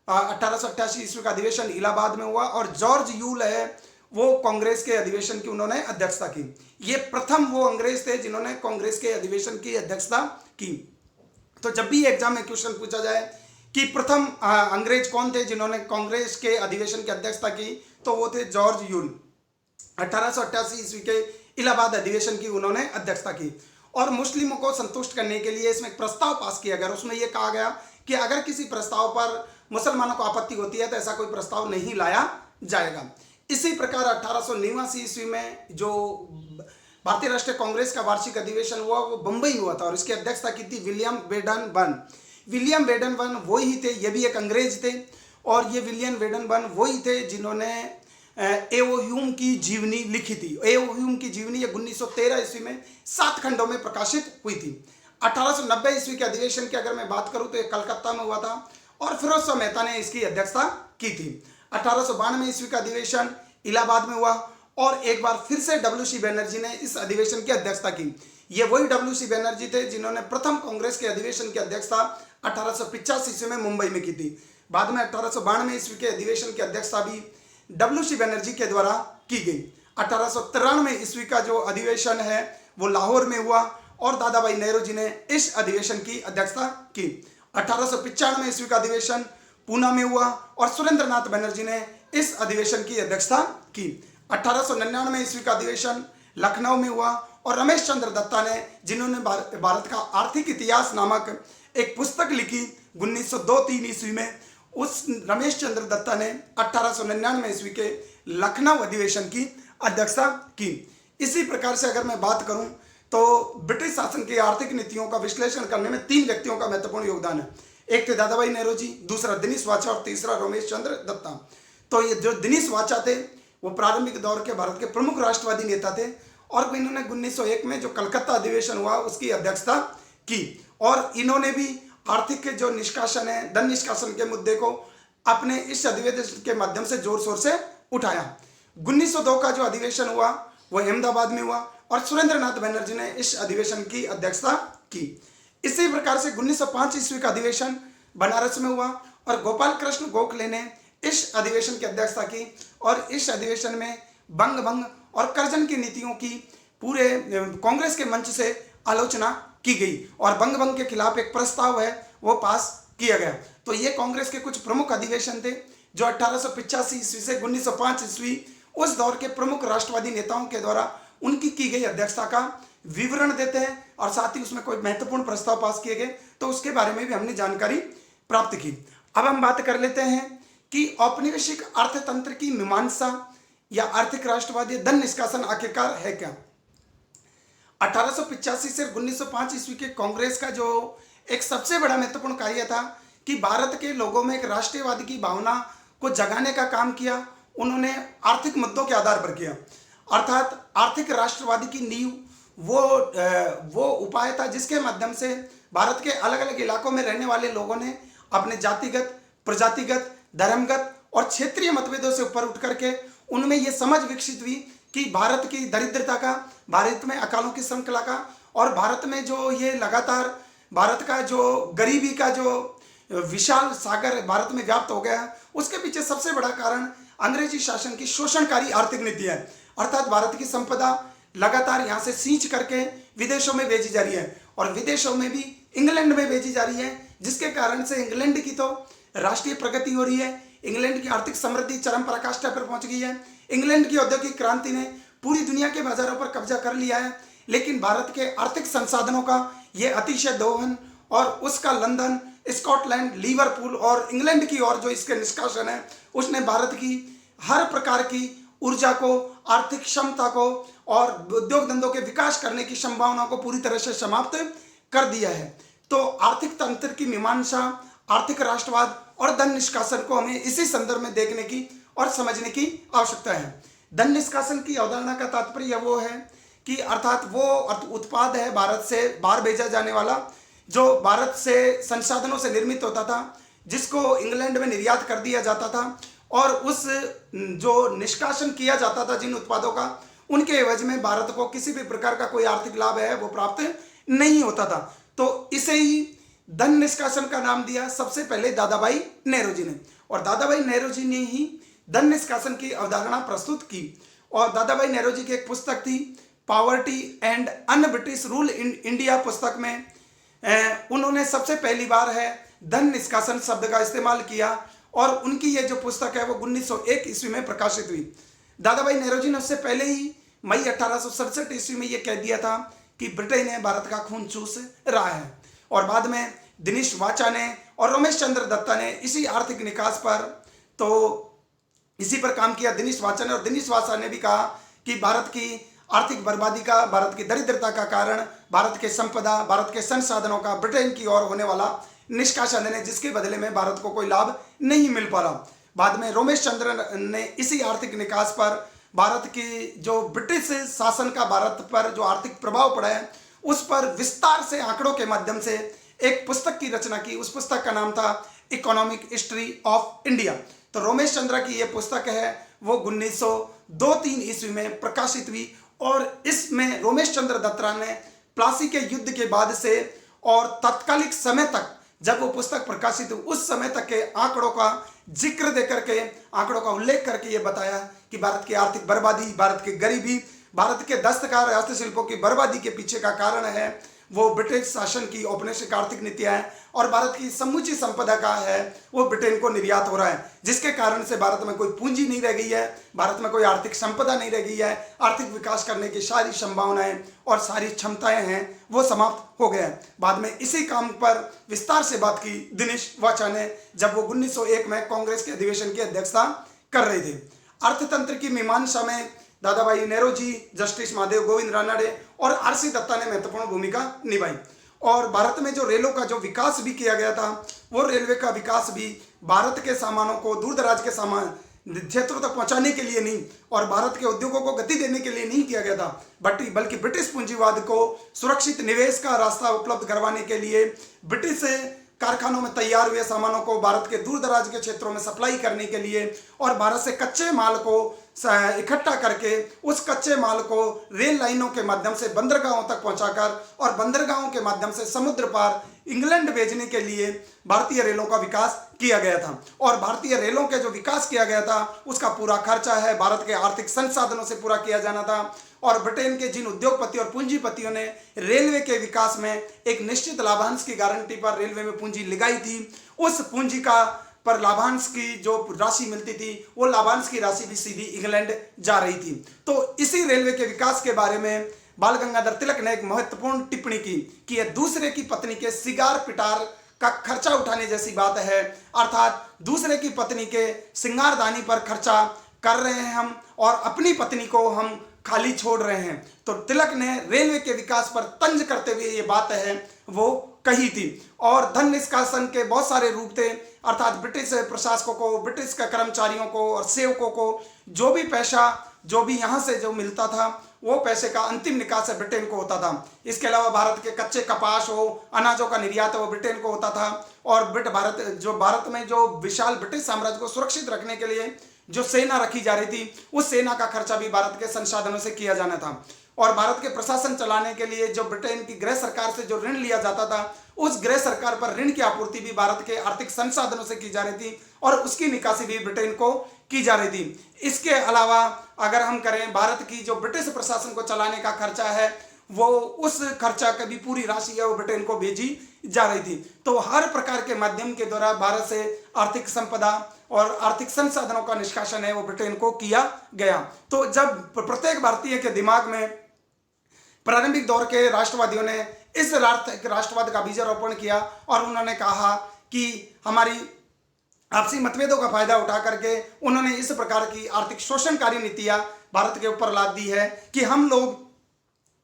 1888 ईस्वी का अधिवेशन इलाहाबाद में हुआ और जॉर्ज यूल है वो कांग्रेस के अधिवेशन की उन्होंने अध्यक्षता की। ये प्रथम वो अंग्रेज थे जिन्होंने कांग्रेस के अधिवेशन की अध्यक्षता की। तो जब भी एग्जाम में क्वेश्चन पूछा जाए कि प्रथम अंग्रेज कौन थे जिन्होंने कांग्रेस के अधिवेशन की अध्यक्षता की, तो वो थे जॉर्ज यूल। 1888 ईस्वी के इलाहाबाद अधिवेशन की उन्होंने अध्यक्षता की और मुस्लिमों को संतुष्ट करने के लिए इसमें एक प्रस्ताव पास किया गया। उसमें यह कहा गया कि अगर किसी प्रस्ताव पर मुसलमानों को आपत्ति होती है तो ऐसा कोई प्रस्ताव नहीं लाया जाएगा। इसी प्रकार 1889 ईस्वी में जो भारतीय राष्ट्रीय कांग्रेस का वार्षिक अधिवेशन हुआ वो बंबई में हुआ था और इसकी अध्यक्षता की थी विलियम वेडन बर्न वही थे, ये भी एक अंग्रेज थे और ये विलियम वेडन बर्न वही थे जिन्होंने एओ ह्यूम की जीवनी लिखी थी। एओ ह्यूम की जीवनी 1913 ईस्वी में 7 खंडों में प्रकाशित हुई थी। 1890 ईस्वी के अधिवेशन की अगर मैं बात करूं तो ये कलकत्ता में हुआ था और फिरोज शाह मेहता ने इसकी अध्यक्षता की थी। 1892 ईस्वी का अधिवेशन इलाहाबाद में हुआ और एक बार फिर से WC बनर्जी ने इस अधिवेशन की अध्यक्षता की। ये वही WC बनर्जी थे जिन्होंने प्रथम कांग्रेस के अधिवेशन की अध्यक्षता 1885 ईस्वी में मुंबई में की थी। बाद में 1892 ईस्वी के अधिवेशन की अध्यक्षता भी WC बनर्जी के द्वारा की गई। 1893 ईस्वी का जो अधिवेशन है वो लाहौर में हुआ और दादाभाई नेहरू जी ने इस अधिवेशन की अध्यक्षता की। 1895 ईस्वी का अधिवेशन पूना में हुआ और सुरेंद्र नाथ बनर्जी ने इस अधिवेशन की अध्यक्षता की। 1899 ईस्वी का अधिवेशन लखनऊ में हुआ और रमेश चंद्र दत्ता ने, जिन्होंने भारत का आर्थिक इतिहास नामक एक पुस्तक लिखी 1902-3 ईस्वी में, उस रमेश चंद्र दत्ता ने 1899 ईस्वी के लखनऊ अधिवेशन की अध्यक्षता की। इसी प्रकार से अगर मैं बात करूं तो ब्रिटिश शासन की आर्थिक नीतियों का विश्लेषण करने में 3 व्यक्तियों का महत्वपूर्ण योगदान है। एक थे दादाभाई नेहरू जी, दूसरा दिनेश वाचा और तीसरा रमेश चंद्र दत्ता। तो ये जो दिनेश वाचा थे वो प्रारंभिक दौर के भारत के प्रमुख राष्ट्रवादी नेता थे और इन्होंने 1901 में जो कलकत्ता अधिवेशन हुआ उसकी अध्यक्षता की और इन्होंने भी आर्थिक के जो निष्कासन है, धन निष्कासन के मुद्दे को अपने इस अधिवेशन के माध्यम से जोर शोर से उठाया। 1902 का जो अधिवेशन हुआ वो अहमदाबाद में हुआ और सुरेंद्रनाथ बनर्जी ने इस अधिवेशन की अध्यक्षता की। इसी प्रकार से 1905 ईस्वी का अधिवेशन बनारस में हुआ और गोपाल कृष्ण गोखले ने इस अधिवेशन की अध्यक्षता की और इस अधिवेशन में बंग भंग और कर्जन की नीतियों की पूरे कांग्रेस के मंच से आलोचना की गई और बंग भंग के खिलाफ एक प्रस्ताव है वो पास किया गया। तो ये कांग्रेस के कुछ प्रमुख अधिवेशन थे जो 1885 ईस्वी से 1905 ईस्वी उस दौर के प्रमुख राष्ट्रवादी नेताओं के द्वारा उनकी की गई अध्यक्षता का विवरण देते हैं और साथ ही उसमें कोई महत्वपूर्ण प्रस्ताव पास किए गए तो उसके बारे में भी हमने जानकारी प्राप्त की। अब हम बात कर लेते हैं कि औपनिवेशिक अर्थतंत्र की मीमांसा या आर्थिक राष्ट्रवादी धन निष्कासन आखिरकार है क्या। 1885 से 1905 ईस्वी के कांग्रेस का जो एक सबसे बड़ा महत्वपूर्ण कार्य था कि भारत के लोगों में एक राष्ट्रीयवाद की भावना को जगाने का काम किया। उन्होंने आर्थिक मुद्दों के आधार पर किया, अर्थात आर्थिक राष्ट्रवाद की नींव वो उपाय था जिसके माध्यम से भारत के अलग अलग इलाकों में रहने वाले लोगों ने अपने जातिगत, प्रजातिगत, धर्मगत और क्षेत्रीय मतभेदों से ऊपर उठ करके उनमें ये समझ विकसित हुई कि भारत की दरिद्रता का, भारत में अकालों की श्रृंखला का और भारत में जो ये लगातार भारत का जो गरीबी का जो विशाल सागर भारत में व्याप्त हो गया उसके पीछे सबसे बड़ा कारण अंग्रेजी शासन की शोषणकारी आर्थिक नीति है। अर्थात भारत की संपदा लगातार यहाँ से सींच करके विदेशों में भेजी जा रही है और विदेशों में भी इंग्लैंड में भेजी जा रही है, जिसके कारण से इंग्लैंड की तो राष्ट्रीय प्रगति हो रही है, इंग्लैंड की आर्थिक समृद्धि चरम पराकाष्ठा पर पहुंच गई है, इंग्लैंड की औद्योगिक क्रांति ने पूरी दुनिया के बाजारों पर कब्जा कर लिया है, लेकिन भारत के आर्थिक संसाधनों का ये अतिशय दोहन और उसका लंदन, स्कॉटलैंड, लिवरपूल और इंग्लैंड की ओर जो इसके निष्कासन है उसने भारत की हर प्रकार की ऊर्जा को, आर्थिक क्षमता को और उद्योग धंधों के विकास करने की संभावना को पूरी तरह से समाप्त कर दिया है। तो आर्थिक तंत्र की मीमांसा, आर्थिक राष्ट्रवाद और धन निष्कासन को हमें इसी संदर्भ में देखने की और समझने की आवश्यकता है। धन निष्कासन की अवधारणा का तात्पर्य वो है कि अर्थात वो उत्पाद है भारत से बाहर भेजा जाने वाला जो भारत से संसाधनों से निर्मित होता था, जिसको इंग्लैंड में निर्यात कर दिया जाता था और उस जो निष्कासन किया जाता था जिन उत्पादों का, उनके एवज में भारत को किसी भी प्रकार का कोई आर्थिक लाभ है वो प्राप्त नहीं होता था। तो इसे ही धन निष्कासन का नाम दिया सबसे पहले दादाभाई नेहरू जी ने, और दादाभाई नेहरू जी ने ही धन निष्कासन की अवधारणा प्रस्तुत की। और दादाभाई नेहरू जी की एक पुस्तक थी poverty and un British rule in India, पुस्तक में उन्होंने सबसे पहली बार है धन निष्कासन शब्द का इस्तेमाल किया और उनकी ये जो पुस्तक है वो 1901 ईस्वी में प्रकाशित हुई। दादाभाई नेहरू जी ने उससे पहले ही मई 1867 ईस्वी में ये कह दिया था कि ब्रिटेन ने भारत का खून चूस रहा है। और बाद में दिनेश वाचा ने और रमेश चंद्र दत्ता ने इसी आर्थिक निकास पर तो इसी पर काम किया। दिनेश वाचा ने और दिनेश वाचा ने भी कहा कि भारत की आर्थिक बर्बादी का, भारत की दरिद्रता का कारण भारत के संपदा, भारत के संसाधनों का ब्रिटेन की ओर होने वाला निष्कासन है, जिसके बदले में भारत को कोई लाभ नहीं मिल पा रहा। बाद में रमेश चंद्र ने इसी आर्थिक निकास पर भारत की जो ब्रिटिश शासन का भारत पर जो आर्थिक प्रभाव पड़ा है उस पर विस्तार से आंकड़ों के माध्यम से एक पुस्तक की रचना की। उस पुस्तक का नाम था इकोनॉमिक हिस्ट्री ऑफ इंडिया। तो रमेश चंद्र की ये पुस्तक है वो 1902-3 ईस्वी में प्रकाशित हुई और इसमें रमेश चंद्र दत्ता ने प्लासी के युद्ध के बाद से और तत्कालिक समय तक जब वो पुस्तक प्रकाशित हुई उस समय तक के आंकड़ों का जिक्र देकर के, आंकड़ों का उल्लेख करके ये बताया कि भारत की आर्थिक बर्बादी, भारत की गरीबी, भारत के दस्तकार हस्तशिल्पों की बर्बादी के पीछे का कारण है वो ब्रिटिश शासन की औपनिवेशिक आर्थिक नीतियां हैं और भारत की समूची संपदा का है वो ब्रिटेन को निर्यात हो रहा है, जिसके कारण से भारत में कोई पूंजी नहीं रह गई है, भारत में कोई आर्थिक संपदा नहीं रह गई है, आर्थिक विकास करने की सारी संभावनाएं और सारी क्षमताएं हैं वो समाप्त हो गए हैं। बाद में इसी काम पर विस्तार से बात की दिनेश वाचा ने जब वो 1901 में कांग्रेस के अधिवेशन की अध्यक्षता कर रहे थे। अर्थतंत्र की मीमांसा में दादाभाई नेहरू जी, जस्टिस महादेव गोविंद रानडे और आरसी दत्ता ने महत्वपूर्ण भूमिका निभाई। और भारत में जो रेलों का जो विकास भी किया गया था वो रेलवे का विकास भी भारत के सामानों को, दूर दराज के सामान क्षेत्रों तक पहुंचाने के लिए नहीं और भारत के उद्योगों को गति देने के लिए नहीं किया गया था, बल्कि ब्रिटिश पूंजीवाद को सुरक्षित निवेश का रास्ता उपलब्ध करवाने के लिए, ब्रिटिश कारखानों में तैयार हुए सामानों को भारत के दूर दराज के क्षेत्रों में सप्लाई करने के लिए और भारत से कच्चे माल को इकट्ठा करके उस कच्चे माल को रेल लाइनों के माध्यम से बंदरगाहों तक पहुंचाकर और बंदरगाहों के माध्यम से समुद्र पार इंग्लैंड भेजने के लिए भारतीय रेलों का विकास किया गया था। और भारतीय रेलों के जो विकास किया गया था उसका पूरा खर्चा है भारत के आर्थिक संसाधनों से पूरा किया जाना था। और ब्रिटेन के जिन उद्योगपति और पूंजीपतियों ने रेलवे के विकास में एक निश्चित लाभांश की गारंटी पर रेलवे में पूंजी लगाई थी, उस पूंजी का पर लाभांश की जो राशि मिलती थी वो लाभांश की राशि भी सीधी इंग्लैंड जा रही थी। तो इसी रेलवे के विकास के बारे में बाल गंगाधर तिलक ने एक महत्वपूर्ण टिप्पणी की कि यह दूसरे की पत्नी के सिगार पिटार का खर्चा उठाने जैसी बात है, अर्थात दूसरे की पत्नी के सिंगारदानी पर खर्चा कर रहे हैं हम और अपनी पत्नी को हम खाली छोड़ रहे हैं। तो तिलक ने रेलवे के विकास पर तंज करते हुए ये बात है वो कही थी। और धन निष्कासन के बहुत सारे रूप थे, अर्थात ब्रिटिश प्रशासकों को, ब्रिटिश के कर्मचारियों को और सेवकों को जो भी पैसा जो भी यहाँ से जो मिलता था वो पैसे का अंतिम निकास ब्रिटेन को होता था। इसके अलावा भारत के कच्चे कपास हो, अनाजों का निर्यात वो ब्रिटेन को होता था। और भारत में जो विशाल ब्रिटिश साम्राज्य को सुरक्षित रखने के लिए जो सेना रखी जा रही थी उस सेना का खर्चा भी भारत के संसाधनों से किया जाना था। और भारत के प्रशासन चलाने के लिए जो ब्रिटेन की गृह सरकार से जो ऋण लिया जाता था उस गृह सरकार पर ऋण की आपूर्ति भी भारत के आर्थिक संसाधनों से की जा रही थी और उसकी निकासी भी ब्रिटेन को की जा रही थी। इसके अलावा अगर हम करें भारत की जो ब्रिटिश प्रशासन को चलाने का खर्चा है वो उस खर्चा की भी पूरी राशि है वो ब्रिटेन को भेजी जा रही थी। तो हर प्रकार के माध्यम के द्वारा भारत से आर्थिक संपदा और आर्थिक संसाधनों का निष्कासन है वो ब्रिटेन को किया गया। तो जब प्रत्येक भारतीय के दिमाग में प्रारंभिक दौर के राष्ट्रवादियों ने इस राष्ट्रवाद का बीजारोपण किया और उन्होंने कहा कि हमारी आपसी मतभेदों का फायदा उठा करके उन्होंने इस प्रकार की आर्थिक शोषणकारी नीतियां भारत के ऊपर लाद दी है कि हम लोग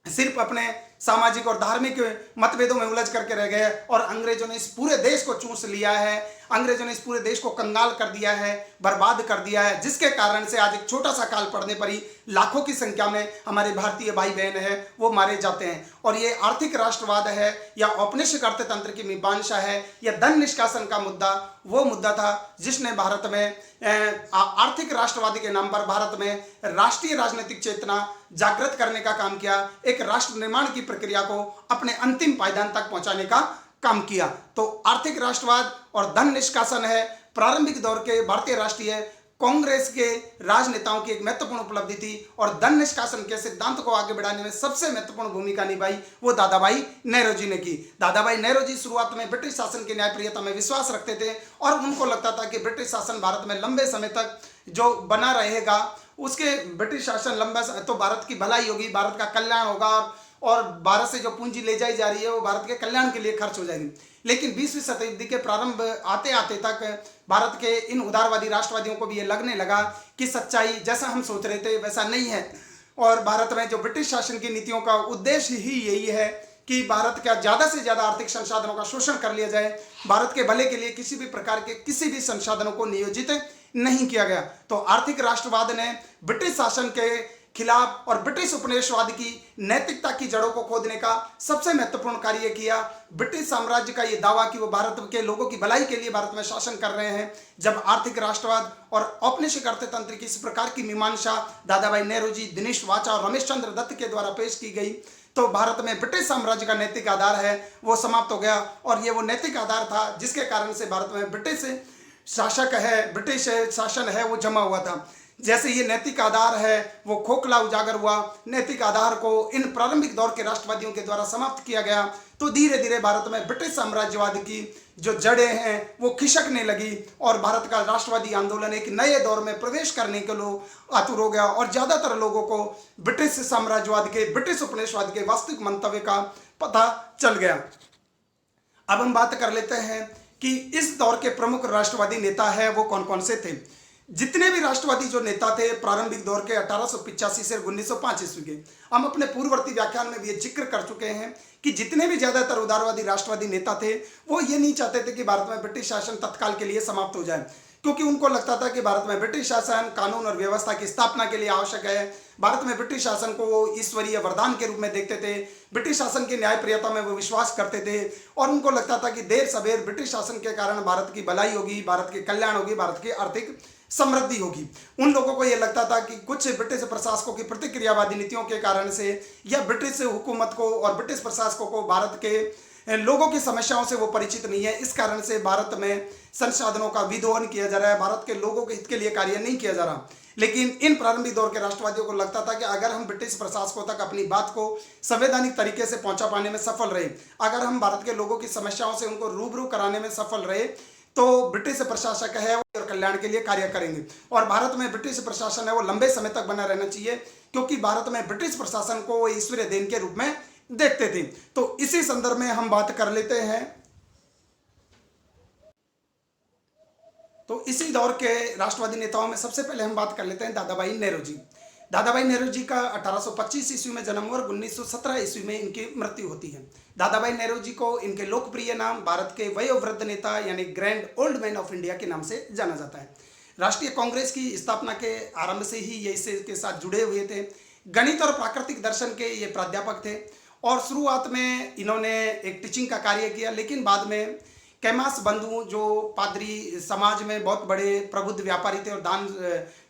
सिर्फ अपने सामाजिक और धार्मिक मतभेदों में उलझ करके रह गए और अंग्रेजों ने इस पूरे देश को चूस लिया है, अंग्रेजों ने इस पूरे देश को कंगाल कर दिया है, बर्बाद कर दिया है, जिसके कारण से आज एक छोटा सा काल पड़ने पर ही लाखों की संख्या में हमारे भारतीय भाई बहन हैं वो मारे जाते हैं। और ये आर्थिक राष्ट्रवाद है या औपनिवेशिक अर्थतंत्र की मीमांसा है या धन निष्कासन का मुद्दा वो मुद्दा था जिसने भारत में आर्थिक राष्ट्रवादी के नाम पर भारत में राष्ट्रीय राजनीतिक चेतना जागृत करने का काम किया, एक राष्ट्र निर्माण की प्रक्रिया को अपने अंतिम पायदान तक पहुंचाने का काम किया। तो आर्थिक राष्ट्रवाद और धन निष्कासन है प्रारंभिक दौर के भारतीय राष्ट्रीय कांग्रेस के राजनेताओं की एक महत्वपूर्ण उपलब्धि थी और धन निष्कासन के सिद्धांत को आगे बढ़ाने में सबसे महत्वपूर्ण भूमिका निभाई वो दादा भाई नेहरू जी ने की। दादा भाई नेहरू जी शुरुआत में ब्रिटिश शासन की न्यायप्रियता में विश्वास रखते थे और उनको लगता था कि ब्रिटिश शासन भारत में लंबे समय तक जो बना रहेगा उसके ब्रिटिश शासन लंबा तो भारत की भलाई होगी, भारत का कल्याण होगा और भारत से जो पूंजी ले जाई जा रही है वो भारत के कल्याण के लिए खर्च हो जाएगी। लेकिन 20वीं शताब्दी के प्रारंभ आते आते तक भारत के इन उदारवादी राष्ट्रवादियों को भी ये लगने लगा कि सच्चाई जैसा हम सोच रहे थे वैसा नहीं है और भारत में जो ब्रिटिश शासन की नीतियों का उद्देश्य ही यही है कि भारत का ज़्यादा से ज़्यादा आर्थिक संसाधनों का शोषण कर लिया जाए, भारत के भले के लिए किसी भी प्रकार के किसी भी संसाधनों को नियोजित नहीं किया गया। तो आर्थिक राष्ट्रवाद ने ब्रिटिश शासन के खिलाफ और ब्रिटिश उपनिवेशवाद की नैतिकता की जड़ों को खोदने का सबसे महत्वपूर्ण कार्य किया। ब्रिटिश साम्राज्य का ये दावा कि वो भारत के लोगों की भलाई के लिए भारत में शासन कर रहे हैं, जब आर्थिक राष्ट्रवाद और औपनिवेशिक अर्थतंत्र की इस प्रकार की मीमांसा दादा भाई नेहरू जी, दिनेश वाचा और रमेश चंद्र दत्त के द्वारा पेश की गई तो भारत में ब्रिटिश साम्राज्य का नैतिक आधार है वो समाप्त हो गया। और ये वो नैतिक आधार था जिसके कारण से भारत में ब्रिटिश शासक है, ब्रिटिश शासन है वो जमा हुआ था। जैसे ये नैतिक आधार है वो खोखला उजागर हुआ, नैतिक आधार को इन प्रारंभिक दौर के राष्ट्रवादियों के द्वारा समाप्त किया गया तो धीरे धीरे भारत में ब्रिटिश साम्राज्यवाद की जो जड़ें हैं वो खिसकने लगी और भारत का राष्ट्रवादी आंदोलन एक नए दौर में प्रवेश करने के लिए आतुर हो गया और ज़्यादातर लोगों को ब्रिटिश साम्राज्यवाद के, ब्रिटिश उपनिवेशवाद के वास्तविक मंतव्य का पता चल गया। अब हम बात कर लेते हैं कि इस दौर के प्रमुख राष्ट्रवादी नेता है वो कौन कौन से थे। जितने भी राष्ट्रवादी जो नेता थे प्रारंभिक दौर के 1885 से 1905 ईस्वी के, हम अपने पूर्ववर्ती व्याख्यान में भी ये जिक्र कर चुके हैं कि जितने भी ज़्यादातर उदारवादी राष्ट्रवादी नेता थे वो ये नहीं चाहते थे कि भारत में ब्रिटिश शासन तत्काल के लिए समाप्त हो जाए, क्योंकि उनको लगता था कि भारत में ब्रिटिश शासन कानून और व्यवस्था की स्थापना के लिए आवश्यक है। भारत में ब्रिटिश शासन को वो ईश्वरीय वरदान के रूप में देखते थे। ब्रिटिश शासन की न्यायप्रियता में वो विश्वास करते थे और उनको लगता था कि देर सवेर ब्रिटिश शासन के कारण भारत की भलाई होगी, भारत की कल्याण होगी, भारत की आर्थिक समृद्धि होगी। उन लोगों को यह लगता था कि कुछ ब्रिटिश प्रशासकों की प्रतिक्रियावादी नीतियों के कारण से या ब्रिटिश हुकूमत को और ब्रिटिश प्रशासकों को भारत के लोगों की समस्याओं से वो परिचित नहीं है। इस कारण से भारत में संसाधनों का विदोहन किया जा रहा है, भारत के लोगों के हित के लिए कार्य नहीं किया जा रहा। लेकिन इन प्रारंभिक दौर के राष्ट्रवादियों को लगता था कि अगर हम ब्रिटिश प्रशासकों तक अपनी बात को संवैधानिक तरीके से पहुंचा पाने में सफल रहे, अगर हम भारत के लोगों की समस्याओं से उनको रूबरू कराने में सफल रहे, तो ब्रिटिश प्रशासक है और कल्याण के लिए कार्य करेंगे। और भारत में ब्रिटिश प्रशासन है वो लंबे समय तक बना रहना चाहिए, क्योंकि भारत में ब्रिटिश प्रशासन को वो ईश्वरीय देन के रूप में देखते थे। तो इसी संदर्भ में हम बात कर लेते हैं। तो इसी दौर के राष्ट्रवादी नेताओं में सबसे पहले हम बात कर लेते हैं दादाभाई नेहरू जी। दादाभाई नेहरू जी का 1825 ईस्वी में जन्म हुआ और 1917 ईस्वी में इनकी मृत्यु होती है। दादाभाई नेहरू जी को इनके लोकप्रिय नाम भारत के वयोवृद्ध नेता यानी grand old man of India के नाम से जाना जाता है। राष्ट्रीय कांग्रेस की स्थापना के आरंभ से ही ये इसके साथ जुड़े हुए थे। गणित और प्राकृतिक दर्शन के ये प्राध्यापक थे और शुरुआत में इन्होंने एक टीचिंग का कार्य किया, लेकिन बाद में कैमास बंधु जो पादरी समाज में बहुत बड़े प्रबुद्ध व्यापारी थे और दान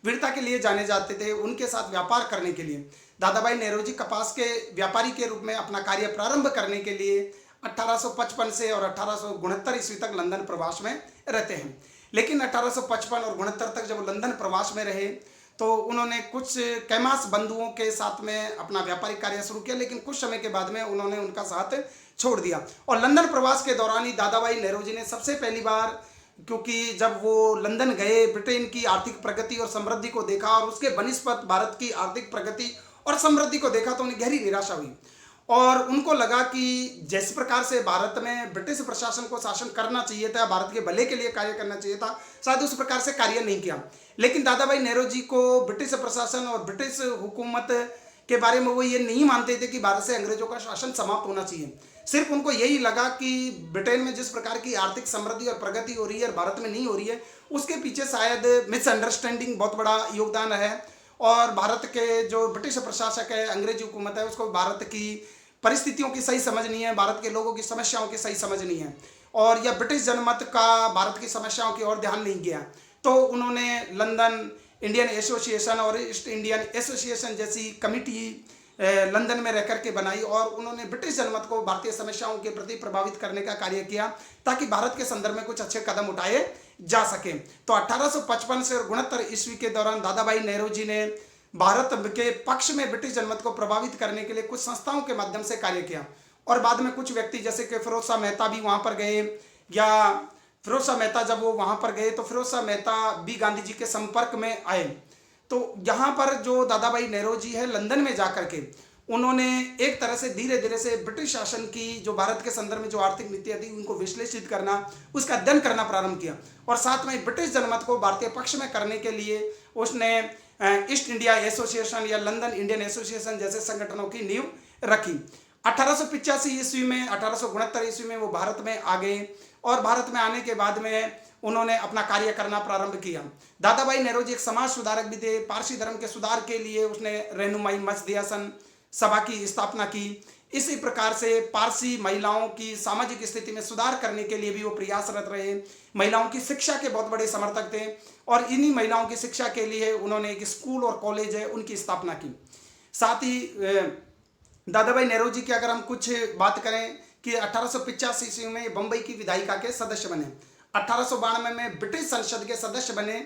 वीरता के लिए जाने जाते थे, उनके साथ व्यापार करने के लिए दादाभाई नेहरू जी कपास के व्यापारी के रूप में अपना कार्य प्रारंभ करने के लिए 1855 से और 1869 ईस्वी तक लंदन प्रवास में रहते हैं। लेकिन 1855 और 69 तक जब लंदन प्रवास में रहे तो उन्होंने कुछ कैमास बंधुओं के साथ में अपना व्यापारिक कार्य शुरू किया, लेकिन कुछ समय के बाद में उन्होंने उनका साथ छोड़ दिया। और लंदन प्रवास के दौरान ही दादाभाई नेहरू जी ने सबसे पहली बार, क्योंकि जब वो लंदन गए, ब्रिटेन की आर्थिक प्रगति और समृद्धि को देखा और उसके बनिस्पत भारत की आर्थिक प्रगति और समृद्धि को देखा तो उन्हें गहरी निराशा हुई और उनको लगा कि जिस प्रकार से भारत में ब्रिटिश प्रशासन को शासन करना चाहिए था, भारत के भले के लिए कार्य करना चाहिए था, शायद उस प्रकार से कार्य नहीं किया। लेकिन दादाभाई नेहरू जी को ब्रिटिश प्रशासन और ब्रिटिश हुकूमत के बारे में वो ये नहीं मानते थे कि भारत से अंग्रेजों का शासन समाप्त होना चाहिए। सिर्फ उनको यही लगा कि ब्रिटेन में जिस प्रकार की आर्थिक समृद्धि और प्रगति हो रही है और भारत में नहीं हो रही है, उसके पीछे शायद मिसअंडरस्टैंडिंग बहुत बड़ा योगदान है और भारत के जो ब्रिटिश प्रशासक है, अंग्रेजी हुकूमत है, उसको भारत की परिस्थितियों की सही समझ नहीं है, भारत के लोगों की समस्याओं की सही समझ नहीं है और यह ब्रिटिश जनमत का भारत की समस्याओं की ओर ध्यान नहीं गया। तो उन्होंने लंदन इंडियन एसोसिएशन और ईस्ट इंडियन एसोसिएशन जैसी कमिटी लंदन में रहकर के बनाई और उन्होंने ब्रिटिश जनमत को भारतीय समस्याओं के प्रति प्रभावित करने का कार्य किया ताकि भारत के संदर्भ में कुछ अच्छे कदम उठाए जा सके। तो 1855 से 69 ईस्वी के दौरान दादाभाई नेहरू जी ने भारत के पक्ष में ब्रिटिश जनमत को प्रभावित करने के लिए कुछ संस्थाओं के माध्यम से कार्य किया और बाद में कुछ व्यक्ति जैसे कि फिरोज शाह मेहता भी वहाँ पर गए, या फिरोज शाह मेहता जब वो वहाँ पर गए तो फिरोज शाह मेहता भी गांधी जी के संपर्क में आए। तो यहाँ पर जो दादाभाई नेहरू जी है लंदन में जाकर के उन्होंने एक तरह से धीरे धीरे से ब्रिटिश शासन की जो भारत के संदर्भ में जो आर्थिक नीतियाँ थी उनको विश्लेषित करना, उसका अध्ययन करना प्रारंभ किया और साथ में ब्रिटिश जनमत को भारतीय पक्ष में करने के लिए उसने ईस्ट इंडिया एसोसिएशन या लंदन इंडियन एसोसिएशन जैसे संगठनों की नींव रखी। 1885 ईस्वी में 1869 ईस्वी में वो भारत में आ गए और भारत में आने के बाद में उन्होंने अपना कार्य करना प्रारंभ किया। दादाभाई नेहरू जी एक समाज सुधारक भी थे। पारसी धर्म के सुधार के लिए उसने रहनुमाई मजदियासन सभा की स्थापना की। इसी प्रकार से पारसी महिलाओं की सामाजिक स्थिति में सुधार करने के लिए भी वो प्रयासरत रहे। महिलाओं की शिक्षा के बहुत बड़े समर्थक थे और इन्हीं महिलाओं की शिक्षा के लिए उन्होंने एक स्कूल और कॉलेज है उनकी स्थापना की। साथ ही दादाभाई नेहरू जी की अगर हम कुछ बात करें कि 1885 ईस्वी में बम्बई की विधायिका के सदस्य बने, 1892 में ब्रिटिश संसद के सदस्य बने,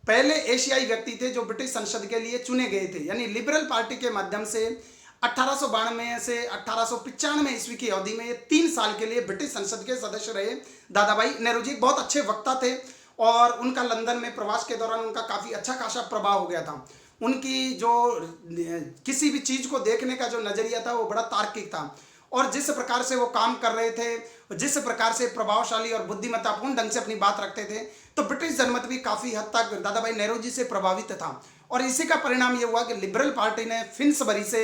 पहले एशियाई व्यक्ति थे जो ब्रिटिश संसद के लिए चुने गए थे। यानी लिबरल पार्टी के माध्यम से 1892 से 1895 ईस्वी की अवधि में 3 साल के लिए ब्रिटिश संसद के सदस्य रहे दादाभाई नेहरू जी। बहुत अच्छे वक्ता थे और उनका लंदन में प्रवास के दौरान उनका काफ़ी अच्छा खासा प्रभाव हो गया था। उनकी जो किसी भी चीज़ को देखने का जो नज़रिया था वो बड़ा तार्किक था और जिस प्रकार से वो काम कर रहे थे, जिस प्रकार से प्रभावशाली और बुद्धिमत्तापूर्ण ढंग से अपनी बात रखते थे, तो ब्रिटिश जनमत भी काफ़ी हद तक दादाभाई नेहरू जी से प्रभावित था। और इसी का परिणाम ये हुआ कि लिबरल पार्टी ने फिन्सबरी से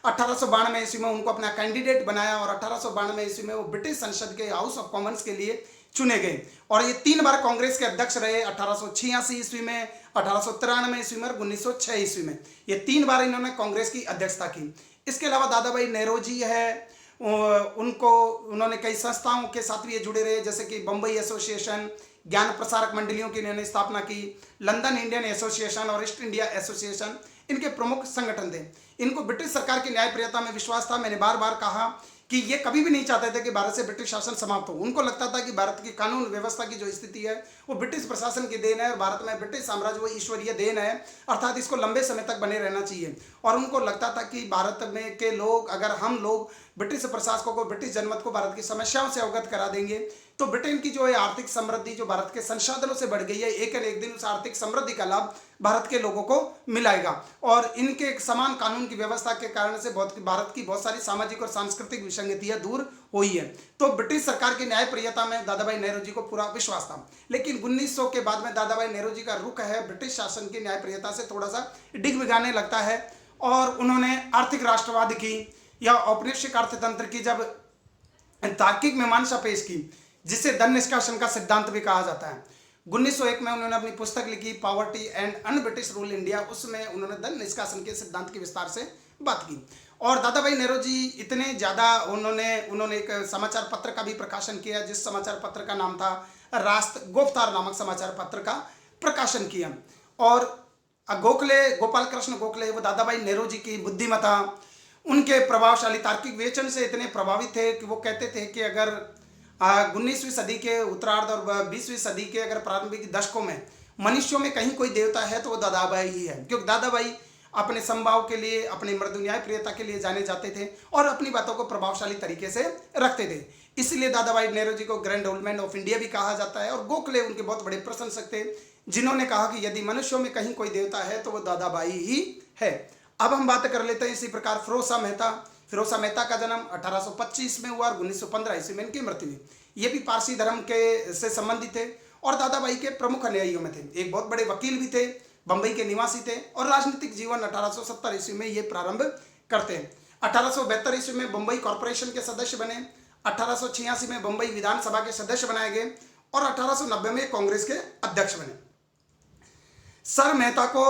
1892 ईस्वी में उनको अपना कैंडिडेट बनाया और 1892 ईस्वी में वो ब्रिटिश संसद के हाउस ऑफ कॉमन्स के लिए चुने गए और ये 3 बार कांग्रेस के अध्यक्ष रहे, 1886 ईस्वी में, 1893 ईस्वी में और 1906 ईस्वी में। ये 3 बार इन्होंने कांग्रेस की अध्यक्षता की। इसके अलावा दादा भाई नेहरूजी है, उनको उन्होंने कई संस्थाओं के साथ भी ये जुड़े रहे, जैसे कि बम्बई एसोसिएशन, ज्ञान प्रसारक मंडलियों की इन्होंने स्थापना की, लंदन इंडियन एसोसिएशन और ईस्ट इंडिया एसोसिएशन इनके प्रमुख संगठन थे। इनको ब्रिटिश सरकार की न्यायप्रियता में विश्वास था। मैंने बार बार कहा कि ये कभी भी नहीं चाहते थे कि भारत से ब्रिटिश शासन समाप्त हो। उनको लगता था कि भारत की कानून व्यवस्था की जो स्थिति है वो ब्रिटिश प्रशासन की देन है और भारत में ब्रिटिश साम्राज्य वो ईश्वरीय देन है, अर्थात इसको लंबे समय तक बने रहना चाहिए। और उनको लगता था कि भारत में के लोग, अगर हम लोग ब्रिटिश प्रशासकों को, ब्रिटिश जनमत को भारत की समस्याओं से अवगत करा देंगे तो ब्रिटेन की जो है आर्थिक समृद्धि जो भारत के संसाधनों से बढ़ गई है, एक न एक दिन उस आर्थिक समृद्धि का लाभ भारत के लोगों को मिलाएगा। और इनके समान कानून की व्यवस्था के कारण से भारत की बहुत सारी सामाजिक और सांस्कृतिक विसंगतियां दूर हुई है। तो ब्रिटिश सरकार की न्यायप्रियता में दादा भाई नेहरू को पूरा विश्वास था। लेकिन 1900 के बाद में दादा भाई नेहरू का रुख है ब्रिटिश शासन की न्यायप्रियता से थोड़ा सा डिगमिगाने लगता है और उन्होंने आर्थिक राष्ट्रवाद की या औपनिवेशिक अर्थतंत्र की जब तार्किक मीमांसा पेश की, जिसे धन निष्कासन का सिद्धांत भी कहा जाता है। 1901 में उन्होंने अपनी पुस्तक लिखी poverty and un British rule India, उसमें उन्होंने धन निष्कासन के सिद्धांत की विस्तार से बात की। और दादा भाई नेहरू जी इतने ज़्यादा उन्होंने एक समाचार पत्र का भी प्रकाशन किया, जिस समाचार पत्र का नाम था राष्ट्र गोफ्तार नामक समाचार पत्र का प्रकाशन किया। और गोपाल कृष्ण गोखले वो दादा भाई नेहरू जी की बुद्धिमत्ता, उनके प्रभावशाली तार्किक विवेचन से इतने प्रभावित थे कि वो कहते थे कि अगर 19वीं सदी के उत्तरार्ध और 20वीं सदी के अगर प्रारंभिक दशकों में मनुष्यों में कहीं कोई देवता है तो वो दादा भाई ही है, क्योंकि दादा भाई अपने समभाव के लिए, अपनी मृदु न्यायप्रियता के लिए जाने जाते थे और अपनी बातों को प्रभावशाली तरीके से रखते थे। इसलिए दादा भाई नेहरू जी को grand old man of India भी कहा जाता है। और गोखले उनके बहुत बड़े प्रशंसक थे, जिन्होंने कहा कि यदि मनुष्यों में कहीं कोई देवता है तो वो दादा भाई ही है। अब हम बात कर लेते हैं इसी प्रकार फिरोज शाह मेहता का जन्म 1825 में हुआ और 1915 ईस्वी में इनकी मृत्यु हुई। ये भी पारसी धर्म के से संबंधित थे और दादा भाई के प्रमुख अनुयायियों में थे। एक बहुत बड़े वकील भी थे, बंबई के निवासी थे और राजनीतिक जीवन 1870 ईस्वी में ये प्रारंभ करते हैं। 1872 ईस्वी में बंबई कॉरपोरेशन के सदस्य बने, 1886 में बंबई विधानसभा के सदस्य बनाए गए और 1890 में कांग्रेस के अध्यक्ष बने। सर मेहता को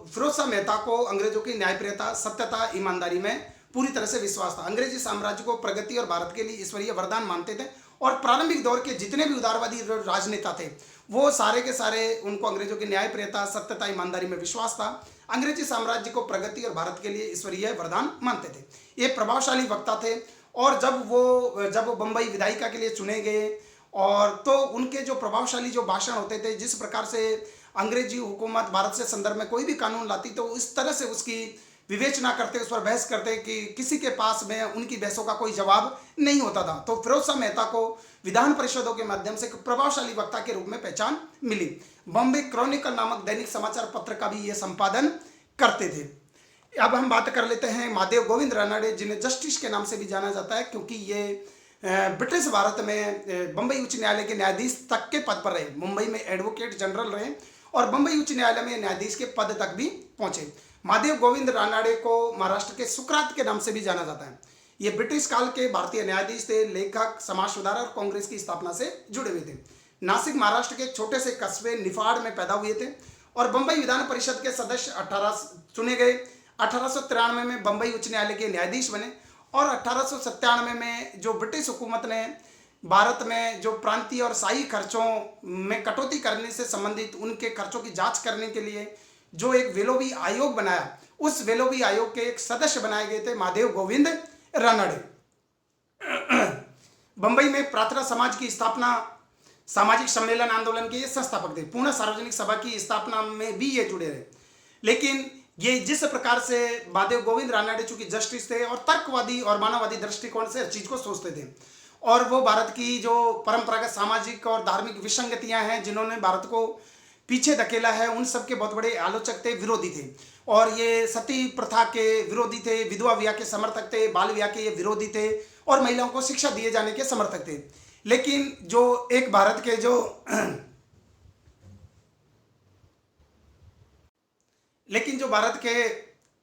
फिरोज शाह मेहता को अंग्रेजों की न्यायप्रियता, सत्यता, ईमानदारी में पूरी तरह से विश्वास था। अंग्रेजी साम्राज्य को प्रगति और भारत के लिए ईश्वरीय वरदान मानते थे और प्रारंभिक दौर के जितने भी उदारवादी राजनेता थे वो सारे के सारे, उनको अंग्रेजों की न्यायप्रियता, सत्यता, ईमानदारी में विश्वास था। अंग्रेजी साम्राज्य को प्रगति और भारत के लिए ईश्वरीय वरदान मानते थे। ये प्रभावशाली वक्ता थे और जब वो बंबई विधायिका के लिए चुने गए और तो उनके जो प्रभावशाली जो भाषण होते थे, जिस प्रकार से अंग्रेजी हुकूमत भारत से संदर्भ में कोई भी कानून लाती तो इस तरह से उसकी विवेचना करते, उस पर बहस करते कि किसी के पास में उनकी बहसों का कोई जवाब नहीं होता था। तो फिरोज शाह मेहता को विधान परिषदों के माध्यम से प्रभावशाली वक्ता के रूप में पहचान मिली। बॉम्बे क्रॉनिकल नामक दैनिक समाचार पत्र का भी ये संपादन करते थे। अब हम बात कर लेते हैं महादेव गोविंद रानडे, जिन्हें जस्टिस के नाम से भी जाना जाता है, क्योंकि ये ब्रिटिश भारत में बंबई उच्च न्यायालय के न्यायाधीश तक के पद पर रहे। मुंबई में एडवोकेट जनरल रहे और बंबई उच्च न्यायालय में न्यायाधीश के पद तक भी पहुंचे। महादेव गोविंद रानडे को महाराष्ट्र के सुकरात के नाम से भी जाना जाता है। ये ब्रिटिश काल के भारतीय न्यायाधीश थे, लेखक, समाज सुधारक और कांग्रेस की स्थापना से जुड़े हुए थे। नासिक महाराष्ट्र के एक छोटे से कस्बे निफाड़ में पैदा हुए थे और बंबई विधान परिषद के सदस्य 18 चुने गए। 1893 में बंबई उच्च न्यायालय के न्यायाधीश बने और 1897 में जो ब्रिटिश हुकूमत ने भारत में जो प्रांतीय और शाही खर्चों में कटौती करने से संबंधित उनके खर्चों की जांच करने के लिए जो एक वेलोवी आयोग बनाया, उस वेलोवी आयोग के एक सदस्य बनाए गए थे महादेव गोविंद रानडे। बंबई में प्रार्थना समाज की स्थापना, सामाजिक सम्मेलन आंदोलन के ये संस्थापक थे। पूर्ण सार्वजनिक सभा की स्थापना में भी ये जुड़े रहे। लेकिन ये जिस प्रकार से महादेव गोविंद रानडे चूंकि जस्टिस थे और तर्कवादी और मानववादी दृष्टिकोण से हर चीज को सोचते थे और वो भारत की जो परंपरागत सामाजिक और धार्मिक विसंगतियां हैं जिन्होंने भारत को पीछे धकेला है, उन सब के बहुत बड़े आलोचक थे, विरोधी थे। और ये सती प्रथा के विरोधी थे, विधवा विवाह के समर्थक थे, बाल विवाह के ये विरोधी थे और महिलाओं को शिक्षा दिए जाने के समर्थक थे। लेकिन जो एक भारत के जो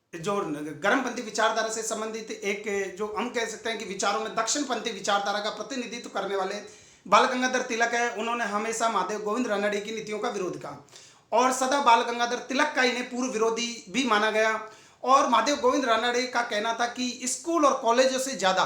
गर्मपंथी विचारधारा से संबंधित एक जो हम कह सकते हैं कि विचारों में दक्षिणपंथी विचारधारा का प्रतिनिधित्व करने वाले बाल गंगाधर तिलक है, उन्होंने हमेशा महादेव गोविंद रानड़े की नीतियों का विरोध किया और सदा बाल गंगाधर तिलक का इन्हें पूर्व विरोधी भी माना गया। और महादेव गोविंद रानड़े का कहना था कि स्कूल और कॉलेजों से ज़्यादा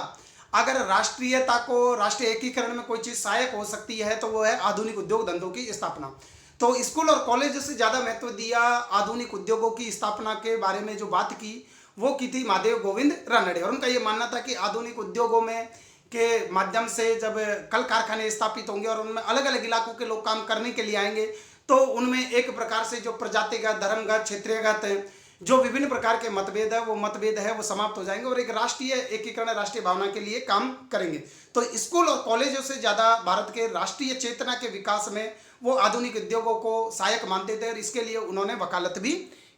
अगर राष्ट्रीयता को, राष्ट्रीय एकीकरण में कोई चीज़ सहायक हो सकती है तो वो है आधुनिक उद्योग धंधों की स्थापना। तो स्कूल और कॉलेजों से ज़्यादा महत्व दिया आधुनिक उद्योगों की स्थापना के बारे में जो बात की वो की थी महादेव गोविंद रानड़े। और उनका ये मानना था कि आधुनिक उद्योगों में के माध्यम से जब कल कारखाने स्थापित होंगे और उनमें अलग अलग इलाकों के लोग काम करने के लिए आएंगे तो उनमें एक प्रकार से जो प्रजातिगत, धर्मगत, क्षेत्रीयगत जो विभिन्न प्रकार के मतभेद है वो समाप्त हो जाएंगे और एक राष्ट्रीय एकीकरण, राष्ट्रीय भावना के लिए काम करेंगे। तो स्कूल और कॉलेजों से ज़्यादा भारत के राष्ट्रीय चेतना के विकास में वो आधुनिक उद्योगों को सहायक मानते थे और इसके लिए उन्होंने वकालत भी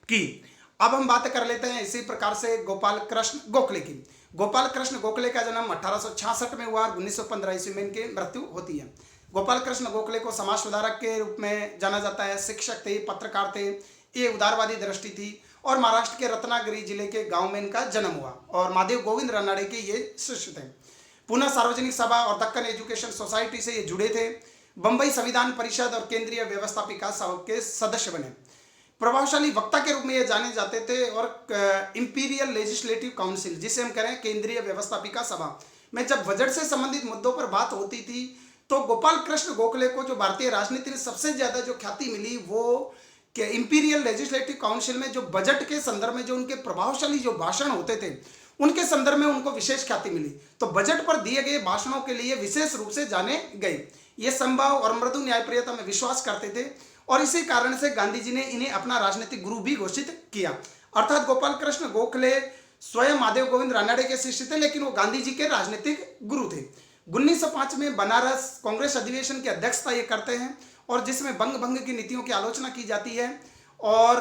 की। अब हम बात कर लेते हैं इसी प्रकार से गोपाल कृष्ण गोखले की। गोपाल कृष्ण गोखले का जन्म 1866 में हुआ और 1915 ईस्वी में इनकी मृत्यु होती है। गोपाल कृष्ण गोखले को समाज सुधारक के रूप में जाना जाता है। शिक्षक थे, पत्रकार थे, ये उदारवादी दृष्टि थी और महाराष्ट्र के रत्नागिरी जिले के गांव में इनका जन्म हुआ और महादेव गोविंद रानड़े के ये शिष्य थे। पुणे सार्वजनिक सभा और दक्कन एजुकेशन सोसाइटी से ये जुड़े थे। बंबई संविधान परिषद और केंद्रीय व्यवस्थापिका सभा के सदस्य बने। प्रभावशाली वक्ता के रूप में ये जाने जाते थे और इंपीरियल लेजिस्लेटिव काउंसिल, जिसे हम करें केंद्रीय व्यवस्थापिका सभा में जब बजट से संबंधित मुद्दों पर बात होती थी तो गोपाल कृष्ण गोखले को जो भारतीय राजनीति में सबसे ज्यादा जो ख्याति मिली वो कि इंपीरियल लेजिस्लेटिव काउंसिल में जो बजट के संदर्भ में जो उनके प्रभावशाली जो भाषण होते थे उनके संदर्भ में उनको विशेष ख्याति मिली। तो बजट पर दिए गए भाषणों के लिए विशेष रूप से जाने गए। ये संभव और मृदु न्यायप्रियता में विश्वास करते थे और इसी कारण से गांधी जी ने इन्हें अपना राजनीतिक गुरु भी घोषित किया। अर्थात गोपाल कृष्ण गोखले स्वयं महादेव गोविंद रानड़े के शिष्य थे लेकिन वो गांधी जी के राजनीतिक गुरु थे। 1905 में बनारस कांग्रेस अधिवेशन की अध्यक्षता ये करते हैं और जिसमें बंग भंग की नीतियों की आलोचना की जाती है और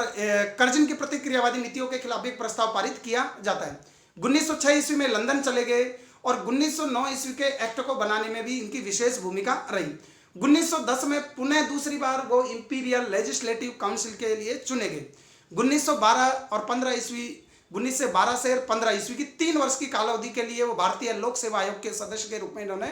कर्जन की प्रतिक्रियावादी नीतियों के खिलाफ एक प्रस्ताव पारित किया जाता है। 1906 ईस्वी में लंदन चले गए और 1909 ईस्वी के एक्ट को बनाने में भी इनकी विशेष भूमिका रही। 1910 में पुनः दूसरी बार वो इंपीरियल लेजिस्लेटिव काउंसिल के लिए चुने गए। 1912 और 15 ईस्वी 1912 से 15 ईस्वी की 3 वर्ष की कालावधि के लिए वो भारतीय लोक सेवा आयोग के सदस्य के रूप में इन्होंने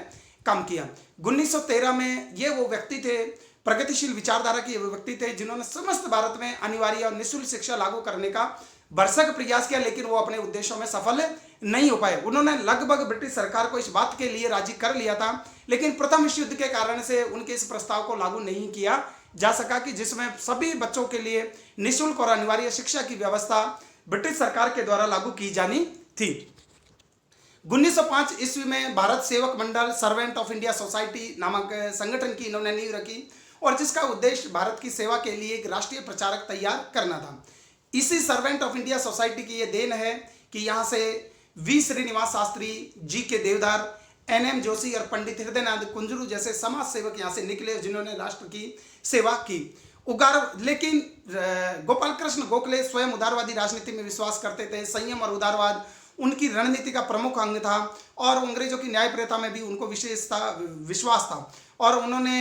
काम किया। 1913 में ये वो व्यक्ति थे, प्रगतिशील विचारधारा के वो व्यक्ति थे जिन्होंने समस्त भारत में अनिवार्य और निःशुल्क शिक्षा लागू करने का भरसक प्रयास किया लेकिन वो अपने उद्देश्यों में सफल नहीं हो पाए। उन्होंने लगभग ब्रिटिश सरकार को इस बात के लिए राजी कर लिया था लेकिन प्रथम विश्व युद्ध के कारण से उनके इस प्रस्ताव को लागू नहीं किया जा सका कि जिसमें सभी बच्चों के लिए निःशुल्क और अनिवार्य शिक्षा की व्यवस्था ब्रिटिश सरकार के द्वारा लागू की जानी थी। 1905 ईस्वी में भारत सेवक मंडल सर्वेंट ऑफ इंडिया सोसाइटी नामक संगठन की इन्होंने नींव रखी और जिसका उद्देश्य भारत की सेवा के लिए एक राष्ट्रीय प्रचारक तैयार करना था। इसी सर्वेंट ऑफ इंडिया सोसाइटी की ये देन है कि यहाँ से वी श्रीनिवास शास्त्री, जी के देवधर, NM जोशी और पंडित हृदयनाथ कुंजरू जैसे समाज सेवक यहाँ से निकले जिन्होंने राष्ट्र की सेवा की। लेकिन गोपाल कृष्ण गोखले स्वयं उदारवादी राजनीति में विश्वास करते थे। संयम और उदारवाद उनकी रणनीति का प्रमुख अंग था और अंग्रेजों की न्यायप्रियता में भी उनको विश्वास था और उन्होंने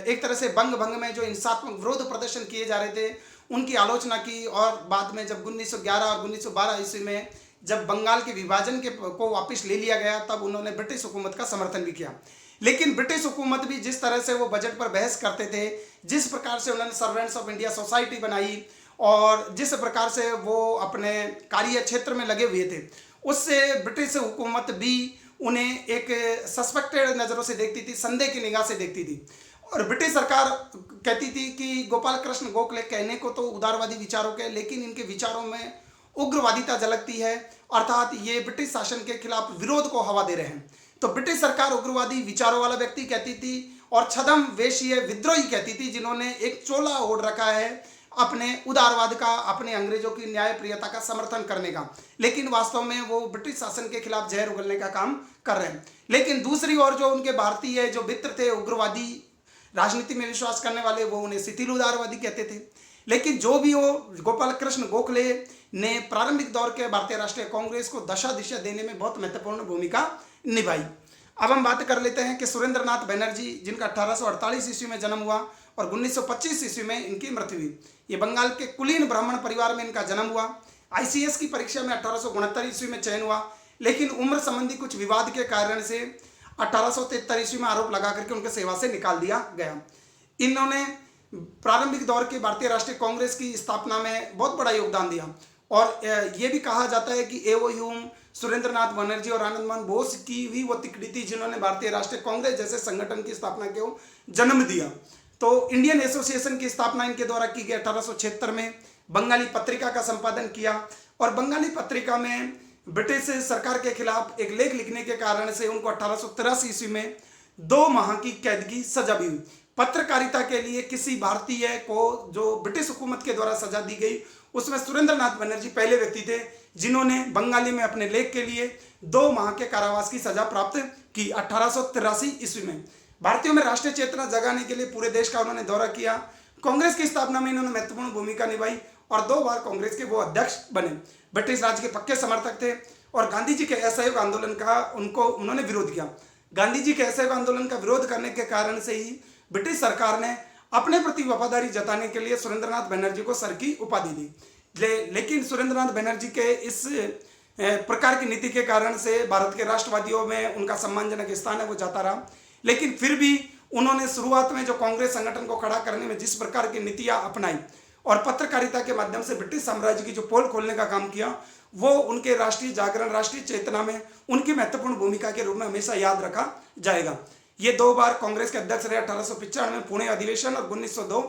एक तरह से बंग भंग में जो हिंसात्मक विरोध प्रदर्शन किए जा रहे थे उनकी आलोचना की और बाद में जब 1911 और 1912 ईस्वी में जब बंगाल के विभाजन को वापस ले लिया गया तब उन्होंने ब्रिटिश हुकूमत का समर्थन भी किया। लेकिन ब्रिटिश हुकूमत भी जिस तरह से वो बजट पर बहस करते थे, जिस प्रकार से उन्होंने सर्वेंट्स ऑफ इंडिया सोसाइटी बनाई और जिस प्रकार से वो अपने कार्य क्षेत्र में लगे हुए थे, उससे ब्रिटिश हुकूमत भी उन्हें एक सस्पेक्टेड नज़रों से देखती थी, संदेह की निगाह से देखती थी। और ब्रिटिश सरकार कहती थी कि गोपाल कृष्ण गोखले कहने को तो उदारवादी विचारों के लेकिन इनके विचारों में उग्रवादिता झलकती है, अर्थात ये ब्रिटिश शासन के खिलाफ विरोध को हवा दे रहे हैं। तो ब्रिटिश सरकार उग्रवादी विचारों वाला व्यक्ति कहती थी और छद्म वेशीय विद्रोही कहती थी जिन्होंने एक चोला ओढ़ रखा है अपने उदारवाद का, अपने अंग्रेजों की न्यायप्रियता का समर्थन करने का, लेकिन वास्तव में वो ब्रिटिश शासन के खिलाफ जहर उगलने का काम कर रहे हैं। लेकिन दूसरी ओर जो उनके भारतीय जो मित्र थे, उग्रवादी राजनीति में विश्वास करने वाले, वो उन्हें शिथिल उदारवादी कहते थे। लेकिन जो भी हो, गोपाल कृष्ण गोखले ने प्रारंभिक दौर के भारतीय राष्ट्रीय कांग्रेस को दशा दिशा देने में बहुत महत्वपूर्ण भूमिका निभाई। अब हम बात कर लेते हैं कि सुरेंद्रनाथ बनर्जी, जिनका 1848 ईस्वी में जन्म हुआ और 1925 ईस्वी में इनकी मृत्यु हुई। ये बंगाल के कुलीन ब्राह्मण परिवार में इनका जन्म हुआ। ICS की परीक्षा में 1869 ईस्वी में चयन हुआ, लेकिन उम्र संबंधी कुछ विवाद के कारण से 1873 ईस्वी में आरोप लगा करके उनके सेवा से निकाल दिया गया। इन्होंने प्रारंभिक दौर के भारतीय राष्ट्रीय कांग्रेस की स्थापना में बहुत बड़ा योगदान दिया और ये भी कहा जाता है कि एओ ह्यूम, सुरेंद्रनाथ बनर्जी और आनंद मोहन बोस की भी वो तिकड़ी थी जिन्होंने भारतीय राष्ट्रीय कांग्रेस जैसे संगठन की स्थापना को जन्म दिया। तो इंडियन एसोसिएशन की स्थापना इनके द्वारा की गई 1876 में। बंगाली पत्रिका का संपादन किया और बंगाली पत्रिका में ब्रिटिश सरकार के खिलाफ एक लेख लिखने के कारण से उनको 1883 ईस्वी में 2 माह की कैद की सजा भी हुई। पत्रकारिता के लिए किसी भारतीय को जो ब्रिटिश हुकूमत के द्वारा सजा दी गई उसमें सुरेंद्रनाथ बनर्जी पहले व्यक्ति थे जिन्होंने बंगाली में अपने लेख के लिए 2 माह के कारावास की सजा प्राप्त की 1883 ईस्वी में। भारतीयों में राष्ट्रीय चेतना जगाने के लिए पूरे देश का उन्होंने दौरा किया। कांग्रेस की स्थापना में इन्होंने महत्वपूर्ण भूमिका निभाई और 2 बार कांग्रेस के वो अध्यक्ष बने। ब्रिटिश राज के पक्के समर्थक थे और गांधी जी के असहयोग आंदोलन का उन्होंने विरोध किया। गांधी जी के असहयोग आंदोलन का विरोध करने के कारण से ही ब्रिटिश सरकार ने अपने प्रति वफादारी जताने के लिए सुरेंद्रनाथ बनर्जी को सर की उपाधि दी। लेकिन सुरेंद्रनाथ बनर्जी के इस प्रकार की नीति के कारण से भारत के राष्ट्रवादियों में उनका सम्मानजनक स्थान है वो जाता रहा। लेकिन फिर भी उन्होंने शुरुआत में जो कांग्रेस संगठन को खड़ा करने में जिस प्रकार की नीतियां अपनाई और पत्रकारिता के माध्यम से ब्रिटिश साम्राज्य की जो पोल खोलने का काम किया वो उनके राष्ट्रीय जागरण, राष्ट्रीय चेतना में उनकी महत्वपूर्ण भूमिका के रूप में हमेशा याद रखा जाएगा। ये 2 बार कांग्रेस के अध्यक्ष रहे, 1895 में पुणे अधिवेशन और 1902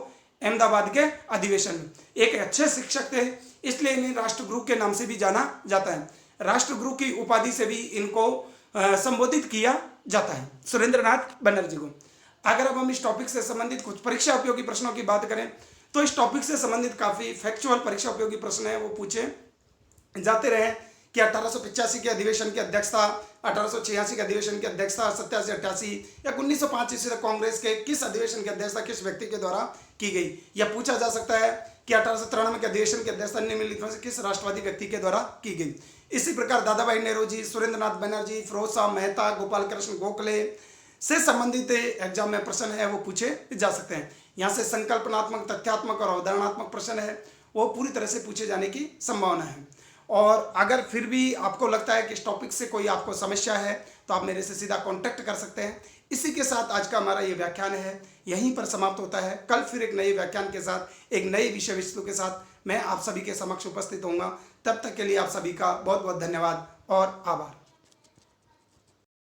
अहमदाबाद के अधिवेशन में। एक अच्छे शिक्षक थे इसलिए इन्हें राष्ट्रगुरु के नाम से भी जाना जाता है। राष्ट्रगुरु की उपाधि से भी इनको संबोधित किया जाता है सुरेंद्रनाथ बनर्जी को। अगर अब हम इस टॉपिक से संबंधित कुछ परीक्षा उपयोगी प्रश्नों की बात करें तो इस टॉपिक से संबंधित काफी फैक्चुअल परीक्षा उपयोगी प्रश्न है वो पूछे जाते रहे कि 1885 के अधिवेशन की अध्यक्षता, 1886 के अधिवेशन की अध्यक्षता, 87-88 या 1905 ईस्वी तक कांग्रेस के किस अधिवेशन की अध्यक्षता किस व्यक्ति के द्वारा की गई। यह पूछा जा सकता है कि 1893 के अधिवेशन की अध्यक्षता निम्नलिखित में से किस राष्ट्रवादी व्यक्ति के द्वारा की गई। इसी प्रकार दादाभाई नेहरू, सुरेंद्रनाथ बनर्जी, फिरोज शाह मेहता, गोपाल कृष्ण गोखले से संबंधित एग्जाम में प्रश्न है वो पूछे जा सकते हैं। यहाँ से संकल्पनात्मक, तथ्यात्मक और अवधारणात्मक प्रश्न है वो पूरी तरह से पूछे जाने की संभावना है। और अगर फिर भी आपको लगता है कि इस टॉपिक से कोई आपको समस्या है तो आप मेरे से सीधा कांटेक्ट कर सकते हैं। इसी के साथ आज का हमारा ये व्याख्यान है यहीं पर समाप्त होता है। कल फिर एक नए व्याख्यान के साथ, एक नए विषय वस्तु के साथ मैं आप सभी के समक्ष उपस्थित होऊंगा। तब तक के लिए आप सभी का बहुत बहुत धन्यवाद और आभार।